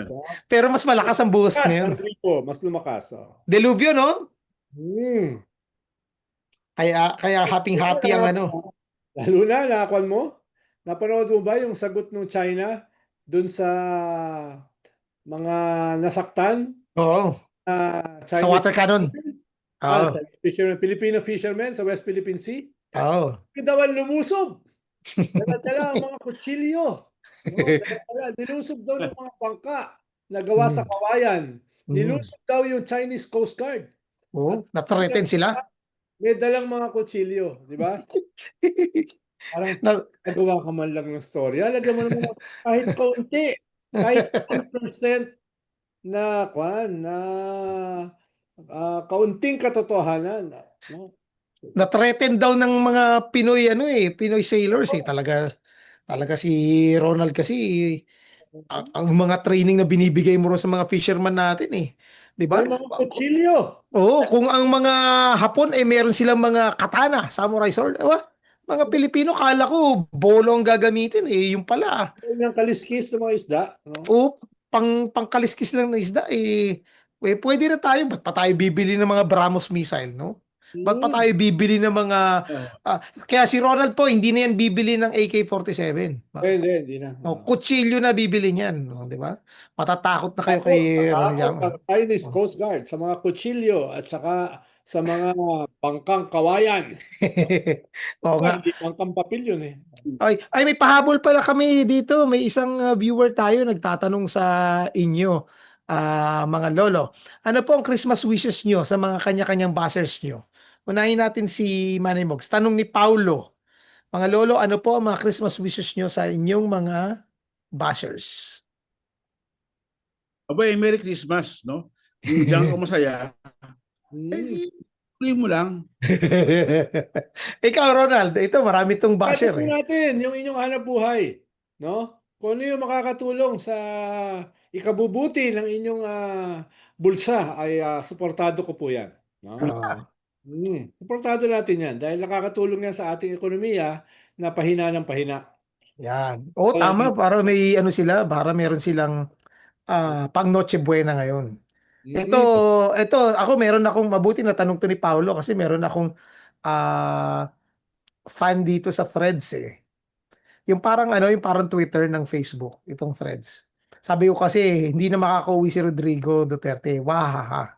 Pero mas malakas ang buhos Lumakas ang ngayon. gripo. Mas lumakas. Deluvyo, no? Hmm. Kaya happy-happy ang ano. Lalo na, nakakuan mo? Napanood mo ba yung sagot ng China dun sa mga nasaktan Oo, na sa Chinese water cannon. Oo, Chinese fishermen, Filipino fishermen sa West Philippine Sea? oo. Daw ang lumusob. Dala-dala ang mga kutsilyo. No? Dala-dala. Nilusob daw ng mga bangka na gawa sa Mm. kawayan. Mm. Nilusob daw yung Chinese Coast Guard. At Oo, natreten sila. may dalang mga kutsilyo, di ba? Parang Na, nagawa ka man lang ng storya. Lagyan mo naman kahit kaunti. Kahit 1% na kaunting katotohanan. No? na-threaten daw ng mga Pinoy Pinoy sailors eh. Talaga si Ronald kasi ang mga training na binibigay mo rin sa mga fisherman natin eh. 'Di ba? May mga kutsilyo. Oo, kung ang mga Hapon meron silang mga katana, samurai sword, mga Pilipino kala ko bolo ang gagamitin eh, yung pala. Yung kaliskis ng mga isda. No? O pangkaliskis lang na isda pwede na tayo, ba't pa tayo bibili ng mga BrahMos missile, no? Ba't pa tayo bibili ng mga kaya si Ronald po hindi na yan bibili ng AK-47. Hindi na. No, kutsilyo na bibili niyan, no, di ba? Matatakot na kayo Ako, kay Ronald natakot Llamas. ang Chinese Coast Guard sa mga kutsilyo at saka sa mga bangkang kawayan. Oo nga. Hindi bangkang papel yun eh. May pahabol pala kami dito. May isang viewer tayo nagtatanong sa inyo, mga lolo. Ano po ang Christmas wishes nyo sa mga kanya-kanyang bashers nyo? Unahin natin si Manny Mogs. Tanong ni Paulo. Mga lolo, ano po ang mga Christmas wishes nyo sa inyong mga bashers? Abay, Merry Christmas, no? Kung diyan ka masaya, Hmm. tuloy mo lang. Ikaw, Ronald, ito marami tong basher Tatanungin eh. natin yung inyong hanap buhay. No? Kung ano yung makakatulong sa ikabubuti ng inyong bulsa ay suportado ko po yan. No? Ah, Suportado natin yan dahil nakakatulong yan sa ating ekonomiya na pahina ng pahina. yan. Oo, Kaya tama. Para meron silang pang Noche Buena ngayon. Ito, mm, ako meron akong mabuti na tanong to ni Paolo kasi meron akong ah, fan dito sa Threads eh. Yung parang Twitter ng Facebook, itong Threads. Sabi ko kasi hindi na makakauwi si Rodrigo Duterte. Wahaha.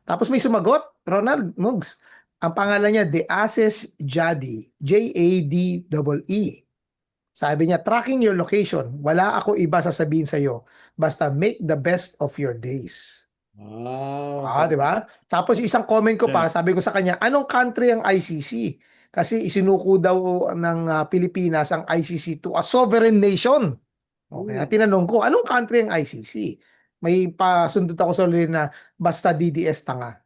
Tapos may sumagot, Ronald Mugs. Ang pangalan niya, De Ases Jadi. Jadee. Sabi niya, tracking your location. Wala ako iba sasabihin sa'yo. Basta make the best of your days. Di ba? Tapos isang comment ko pa, sabi ko sa kanya, anong country ang ICC? Kasi isinuko daw ng Pilipinas ang ICC to a sovereign nation. Okay, at tinanong ko, anong country ang ICC? May pasundot ako sa ulit na basta DDS tanga.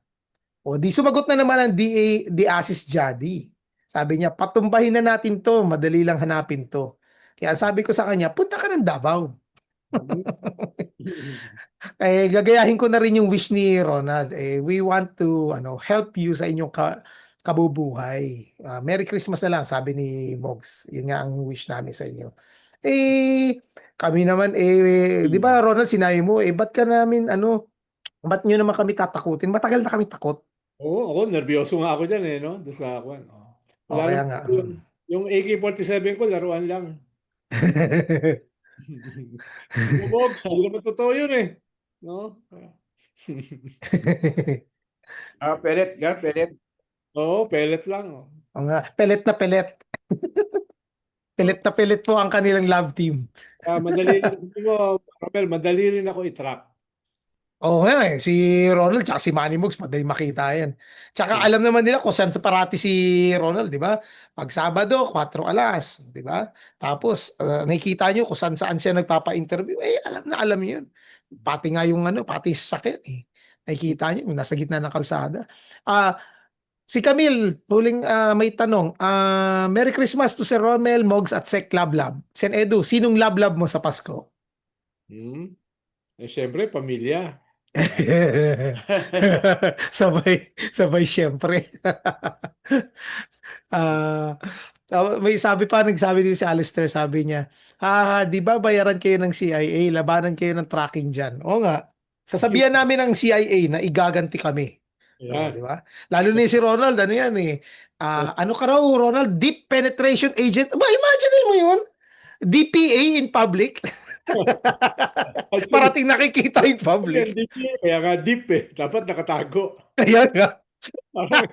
O di sumagot na naman ang DA Asis Jadi. Sabi niya, patumbahin na natin to, madali lang hanapin to. Kaya sabi ko sa kanya, punta ka ng Davao. Gagayahin ko na rin yung wish ni Ronald. We want to help you sa inyong kabubuhay. Merry Christmas na lang, sabi ni Mogs. Yun nga ang wish namin sa inyo. Kami naman, di ba Ronald, sinabi mo, ba't nyo naman kami tatakutin? Matagal na kami takot. Oo, ako nerbiyoso nga ako diyan no? Doon sa kwan. O Lalo kaya nga. yung AK-47 ko laruan lang. Bubog, hindi naman totoo yun eh. No? Pellet, pellet. Oo, pellet lang. Oh. Oo nga, pelet na pelet. Pelet na pelet po ang kanilang love team. Madali rin, sabi mo, Romel, madali rin ako i-track. Oo nga eh. Si Ronald tsaka si Manny Mugs, madali makita yan. Tsaka alam naman nila kung saan sa parati si Ronald, di ba? Pag Sabado, 4 alas, di ba? Tapos, nakikita nyo kung saan siya nagpapa-interview. Eh, alam na alam yun. Pati nga yung pati sa sakyan eh. Nakikita nyo, nasa gitna ng kalsada. Ah, si Camille, huling may tanong. Merry Christmas to Sir Romel, Mogs at Sec Lablab. Sen Edu, sinong Lablab mo sa Pasko? Hmm? Eh, syempre, pamilya. Sabay syempre. Ah, may nagsabi din si Alistair, sabi niya, di ba bayaran kayo ng CIA, labanan kayo ng tracking dyan. Oo nga. Sasabihan namin ng CIA na igaganti kami. Oo, di Ayan. ba? Lalo na si Ronald, ano yan eh. Ano ka raw, Ronald? Deep penetration agent. Ba, imagine mo yun? DPA in public. Actually, Parating nakikita in yan, public. deep eh. Kaya nga deep eh. Dapat nakatago. Kaya nga. Parang,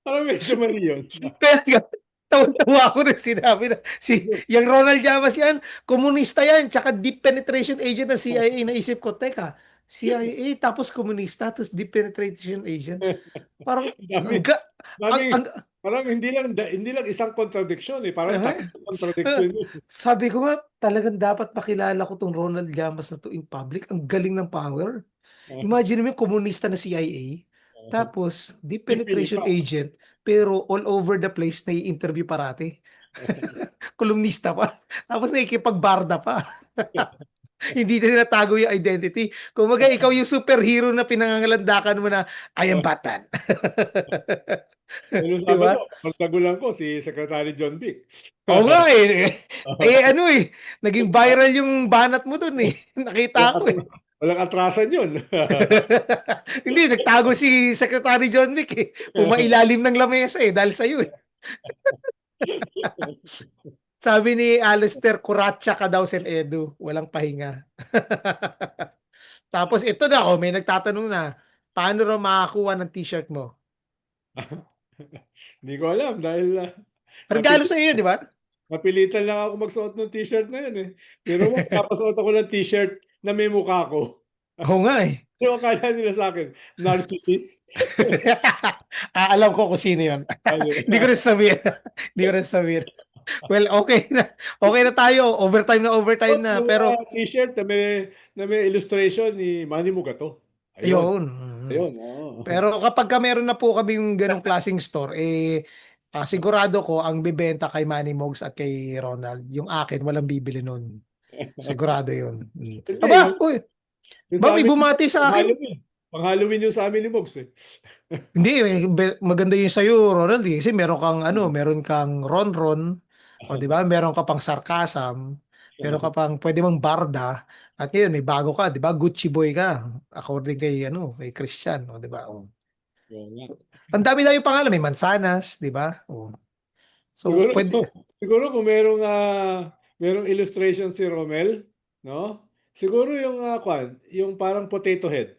parang medyo mali yun. Kaya nga, tawa-tawa ako nung sinabi na yung Ronald Llamas yan, komunista yan, tsaka deep penetration agent ng CIA. Naisip ko, teka, CIA tapos komunista tapos deep penetration agent. Parang, ang, Dami, ga- ang, daming, ang, parang hindi lang isang contradiction eh. Parang eh, tatlong contradiction yun. sabi ko nga, talagang dapat makilala ko tong Ronald Llamas na to in public. Ang galing ng power. Imagine mo yung komunista na CIA, tapos deep DPA penetration pa. agent, pero all over the place na i-interview parati. Kolumnista pa. Tapos nakikipagbarda pa. Hindi na tinatago yung identity. Kumbaga, ikaw yung superhero na pinangangalandakan mo na, I am Batman. Ano Di sabi ba? mo? Pagtagulan ko si Secretary John Vic. Oo nga eh. Ano eh, naging viral yung banat mo dun eh. Nakita ko eh. Walang atrasan yun. Hindi, nagtago si Secretary John Wick eh. Pumailalim ng lamesa eh, dahil sa'yo eh. Sabi ni Alistair, kuratsa ka daw, Sen Edu. Walang pahinga. Tapos ito na, may nagtatanong na, paano raw makakuha ng t-shirt mo? Hindi ko alam dahil Regalo sa iyo, di ba? napilitan lang ako magsuot ng t-shirt na yun eh. Pero magpapasuot ako ng t-shirt na may mukha ko. Oo nga eh. Yung akala nila sa akin, narcissist. Alam ko kung sino yun. Hindi ko rin sabihin. Hindi ko rin sabihin. Well, okay na. Okay na tayo. Overtime na. Yung Pero, t-shirt na may illustration ni Manny Mugato. Ayun. yun. Ayun. Oo. Pero kapag ka meron na po kami yung ganong klaseng store, sigurado ko ang bibenta kay Manny Mogs at kay Ronald. Yung akin, walang bibili nun. Sigurado yun. Hindi, Aba, uy, yung ba sa may amin, bumati pang sa akin? Halloween. Pang Halloween yung sa amin ni Mogs eh. Hindi, maganda yung sa'yo, Ronald. Kasi meron kang, meron kang ron-ron. O, di ba? Meron ka pang sarcasm. Meron ka pang, pwede mong barda. At ngayon, may bago ka, di ba? Gucci boy ka. According kay Christian. O, di ba? O. Oo nga. Ang dami-dami pangalan. May mansanas, di ba? O. So, Siguro, pwede. siguro kung merong illustration si Romel, no? Siguro yung parang potato head.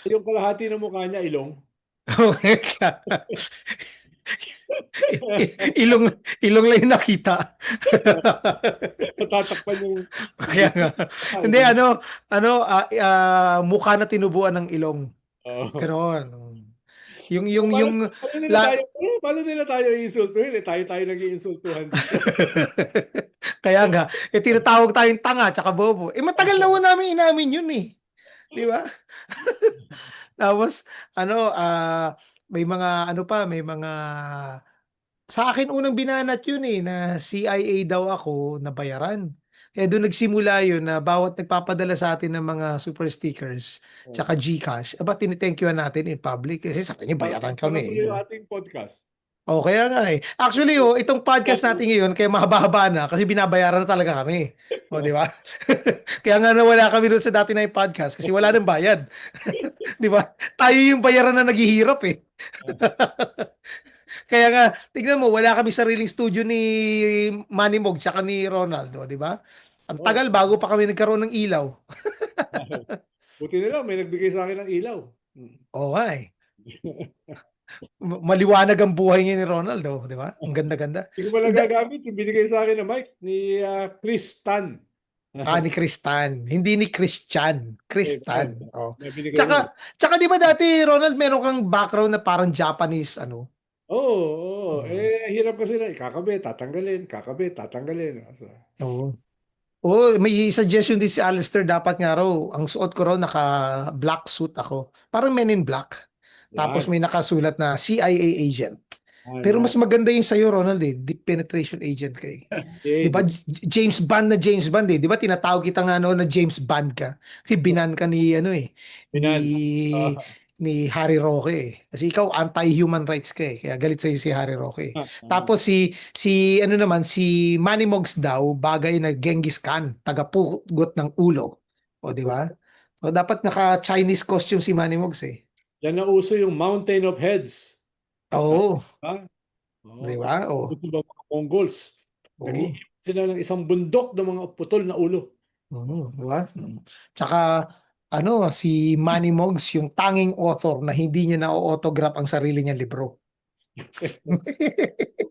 Yung kalahati ng mukha niya ilong. Okay ka. Ilong, ilong lang yung nakita. Tatakpan yung Kaya nga. Hindi, ilong. mukha na tinubuan ng ilong. Oo. Ganon. Yung, So, yung, paano, yung, paano nila la, tayo, paano nila tayo iinsultuhin? Tayo nag-iinsultuhan dito. kaya nga, tinatawag tayong tanga tsaka bobo. Matagal na ho namin inamin yun eh. Di ba? Tapos, may mga, sa akin unang binanat yun eh, na CIA daw ako na bayaran. Kaya doon nagsimula yun na bawat nagpapadala sa atin ng mga super stickers, tsaka GCash, tinithank you natin in public kasi sa kanya bayaran Para kami eh. tuloy Di yung ba? ating podcast. O, kaya nga eh. Actually, itong podcast natin ngayon, kaya mahaba-haba na kasi binabayaran na talaga kami. O, di ba? Kaya nga nawala kami doon sa dati na yung podcast kasi wala nang bayad. Di ba? Tayo yung bayaran na naghihirap eh. Kaya nga, tignan mo, wala kami sariling studio ni Manny Mog tsaka ni Ronaldo, di ba? Ang Oh, tagal bago pa kami nagkaroon ng ilaw. Buti na lang may nagbigay sa akin ng ilaw. Oo nga eh. Maliwanag ang buhay niya ni Ronald, oh, di ba? Ang ganda-ganda. Hindi ko pa nagagamit yung binigay sa akin ng mic ni Chris Tan. Ni Kristan. Hindi ni Christian. Tan. Kristan. Oh. Na binigay niya. Tsaka di ba dati, Ronald, meron kang background na parang Japanese, ano? Oo. Hirap kasi na kakabit, tatanggalin, kakabit, tatanggalin. Oo. Oh, may suggestion din si Alistair, dapat nga raw, ang suot ko raw naka-black suit ako. Parang Men in Black. Tapos Yan. may nakasulat na CIA agent. Pero Yan. mas maganda yung sa'yo, Ronald, eh. Deep penetration agent ka eh. Di ba? James Bond na James Bond eh. Di ba tinatawag kita nga na James Bond ka? Kasi binan ka ni ano eh. Binan. Ni Harry Roque eh. Kasi ikaw anti-human rights ka eh. Kaya galit sa'yo si Harry Roque eh. Tapos si ano naman, si Manny Mogs daw, bagay na Genghis Khan, tagapugot ng ulo. O di ba? O dapat naka-Chinese costume si Manny Mogs eh. Yan na uso yung Mountain of Heads. Oo. Ha? Di ba? Oo. Ito ba mga Mongols? Oo. Nag-iipon sila ng isang bundok ng mga putol na ulo. Di ba? Tsaka ano, si Manny Mogs yung tanging author na hindi niya na-autograph ang sarili niyang libro.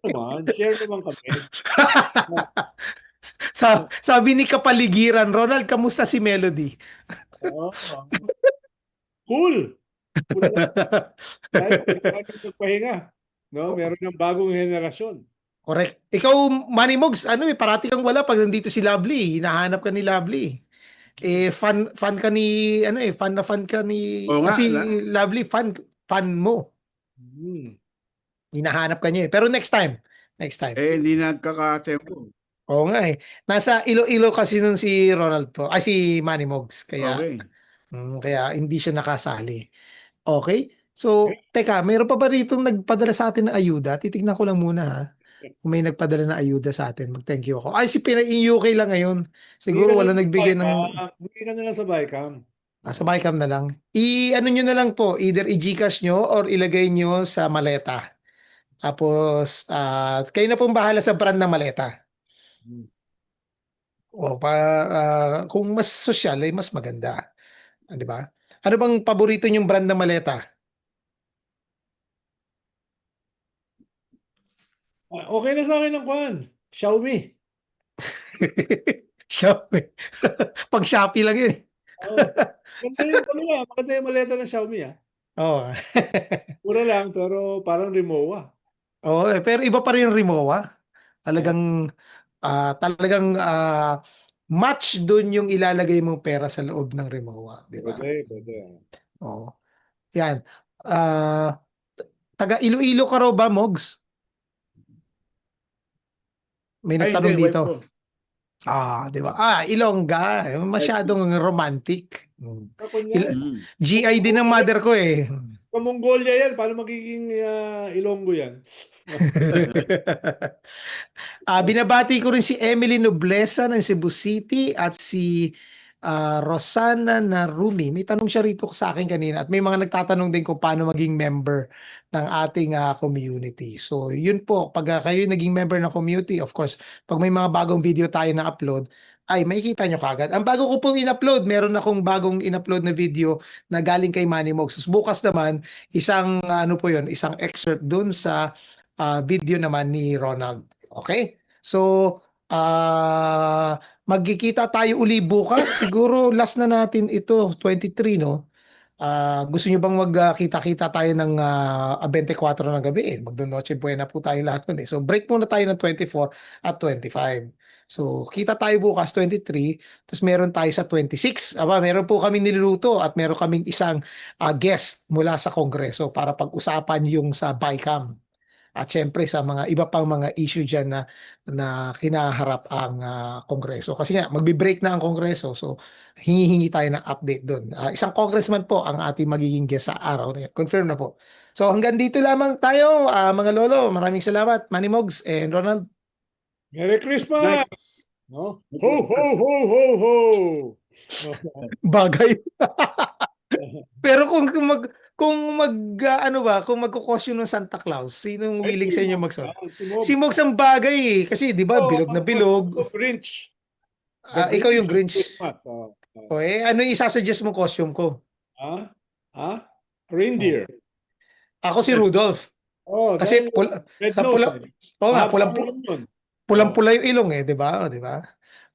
Naman, share naman kami. Sabi ni Kapaligiran, Ronald, kamusta si Melody? Cool. Cool lang. Dahil nagpahinga. No? Meron ng bagong henerasyon. Correct. Ikaw, Manny Mogs, ano eh, parati kang wala pag nandito si Lovely. Hinahanap ka ni Lovely. Fan ka ni, ano eh, fan ka ni, Oo nga, kasi Lovely, fan mo. Hinahanap ka niya eh. Pero next time. Hindi nagkakatempo. Oo nga eh. Nasa Iloilo kasi nun si Ronald po. Ay, si Manny Mogs. Kaya, Okay. kaya hindi siya nakasali. Okay? So, teka, mayroon pa ba rito nagpadala sa atin ng ayuda? Titignan ko lang muna ha. Kung may nagpadala ng ayuda sa atin, mag-thank you ako. Ay, si UK lang ngayon. Siguro wala nagbigay ng... Bigay ka na lang sa Bicam. Sa Bicam na lang. Ano nyo na lang po, either i-Gcash nyo or ilagay nyo sa maleta. Tapos, kayo na pong bahala sa brand ng maleta. O, kung mas social, ay mas maganda. Di ba? Ano bang paborito nyong brand ng maleta? Okay na sa akin ng kwan. Xiaomi. Xiaomi. Pag Shopee lang yun. Maganda yung maleta ng Xiaomi Oo. Mura lang, pero parang Rimowa. Oo, pero iba pa rin yung Rimowa. Talagang match doon yung ilalagay mong pera sa loob ng Rimowa, di ba? Pwede. Oo. Yan. Taga Iloilo ka raw ba, Mogs? May nagtanong Hindi, wife dito. ko. Di ba? Ilongga. Masyadong romantic. Ako niya. GI din ng mother ko eh. Sa Mongolia yan, paano magiging Ilonggo yan? Binabati ko rin si Emily Noblesa ng Cebu City at si Rosana Narumi. May tanong siya rito sa akin kanina at may mga nagtatanong din kung paano maging member ng ating community. So yun po, pag kayo naging member ng community, of course, pag may mga bagong video tayo na upload, ay makikita nyo kagad. Ang bago ko pong in-upload, meron akong bagong in-upload na video na galing kay Manny Mogs. Bukas naman, isang isang excerpt dun sa video naman ni Ronald. Okay? So, magkikita tayo uli bukas. Siguro last na natin ito, 23, no? Gusto nyo bang magkita-kita tayo ng 24 ng gabi? Magdo-noche buena po tayo lahat nun eh. So, break muna tayo ng 24 at 25. So, kita tayo bukas 23, tapos meron tayo sa 26. Meron po kami niluluto at meron kaming isang guest mula sa Kongreso para pag-usapan yung sa BICAM. At syempre sa mga iba pang mga issue dyan na kinaharap ang Kongreso. Kasi nga, magbe-break na ang Kongreso. So, hingi-hingi tayo ng update doon. Isang congressman po ang ating magiging guest sa araw na yan. Confirm na po. So, hanggang dito lamang tayo, mga lolo. Maraming salamat, Manny Mogs and Ronald. Merry Christmas! No? Ho, ho, ho, ho, ho! Bagay. Pero kung magko-costume ng Santa Claus, sinong willing sa inyo magsuot? Si Mogs ang bagay eh. Kasi 'di ba, bilog na bilog. Grinch. Ikaw yung Grinch. O ano yung isasuggest mong costume ko? Ah? Ah? Reindeer. Ako si Rudolph. Oh, Kasi dahil red sa nose pula, eh. oo nga, Mahaba ang ilong nun. Oh. pulang-pula yung ilong eh, di ba? O, di ba?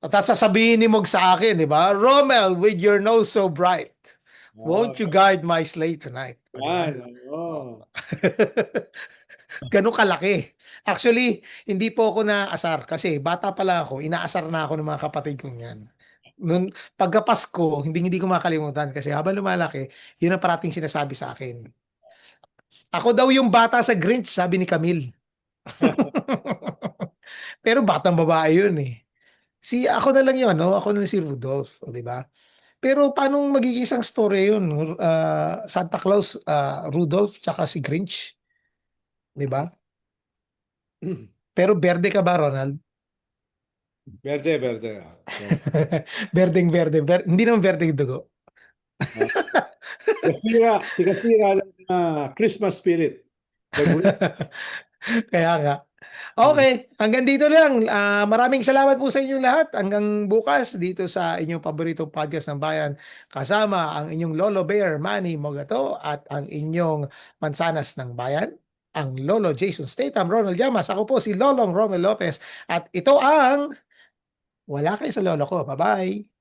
At sasabihin ni Mog sa akin, di ba? Rommel, with your nose so bright, Oh, won't you guide my sleigh tonight? O, di ba? yan. Oh. Ganun kalaki. Actually, hindi po ako naasar kasi bata pa lang ako, inaasar na ako ng mga kapatid kong yan. Noon, pagka Pasko, hindi ko makalimutan kasi habang lumalaki, yun ang parating sinasabi sa akin. Ako daw yung bata sa Grinch, sabi ni Camille. Pero batang babae yun eh. Ako na lang yun, no? Ako na lang si Rudolph, o, di ba? Pero paano magiging isang story yun? Santa Claus, Rudolph, tsaka si Grinch, di ba? Pero berde ka ba, Ronald? Verde, verde. Berdeng berde, hindi naman berdeng dugo. Ah. Tikasira ng Christmas spirit. The Grinch. Kaya nga. Okay, hanggang dito lang. Maraming salamat po sa inyong lahat. Hanggang bukas dito sa inyong paboritong podcast ng bayan. Kasama ang inyong Lolo Bear, Manny Mogato at ang inyong Mansanas ng Bayan, ang Lolo Jason Statham, Ronald Llamas. Ako po si Lolong Romel Lopez at ito ang Wala Kayo sa Lolo Ko. Bye-bye!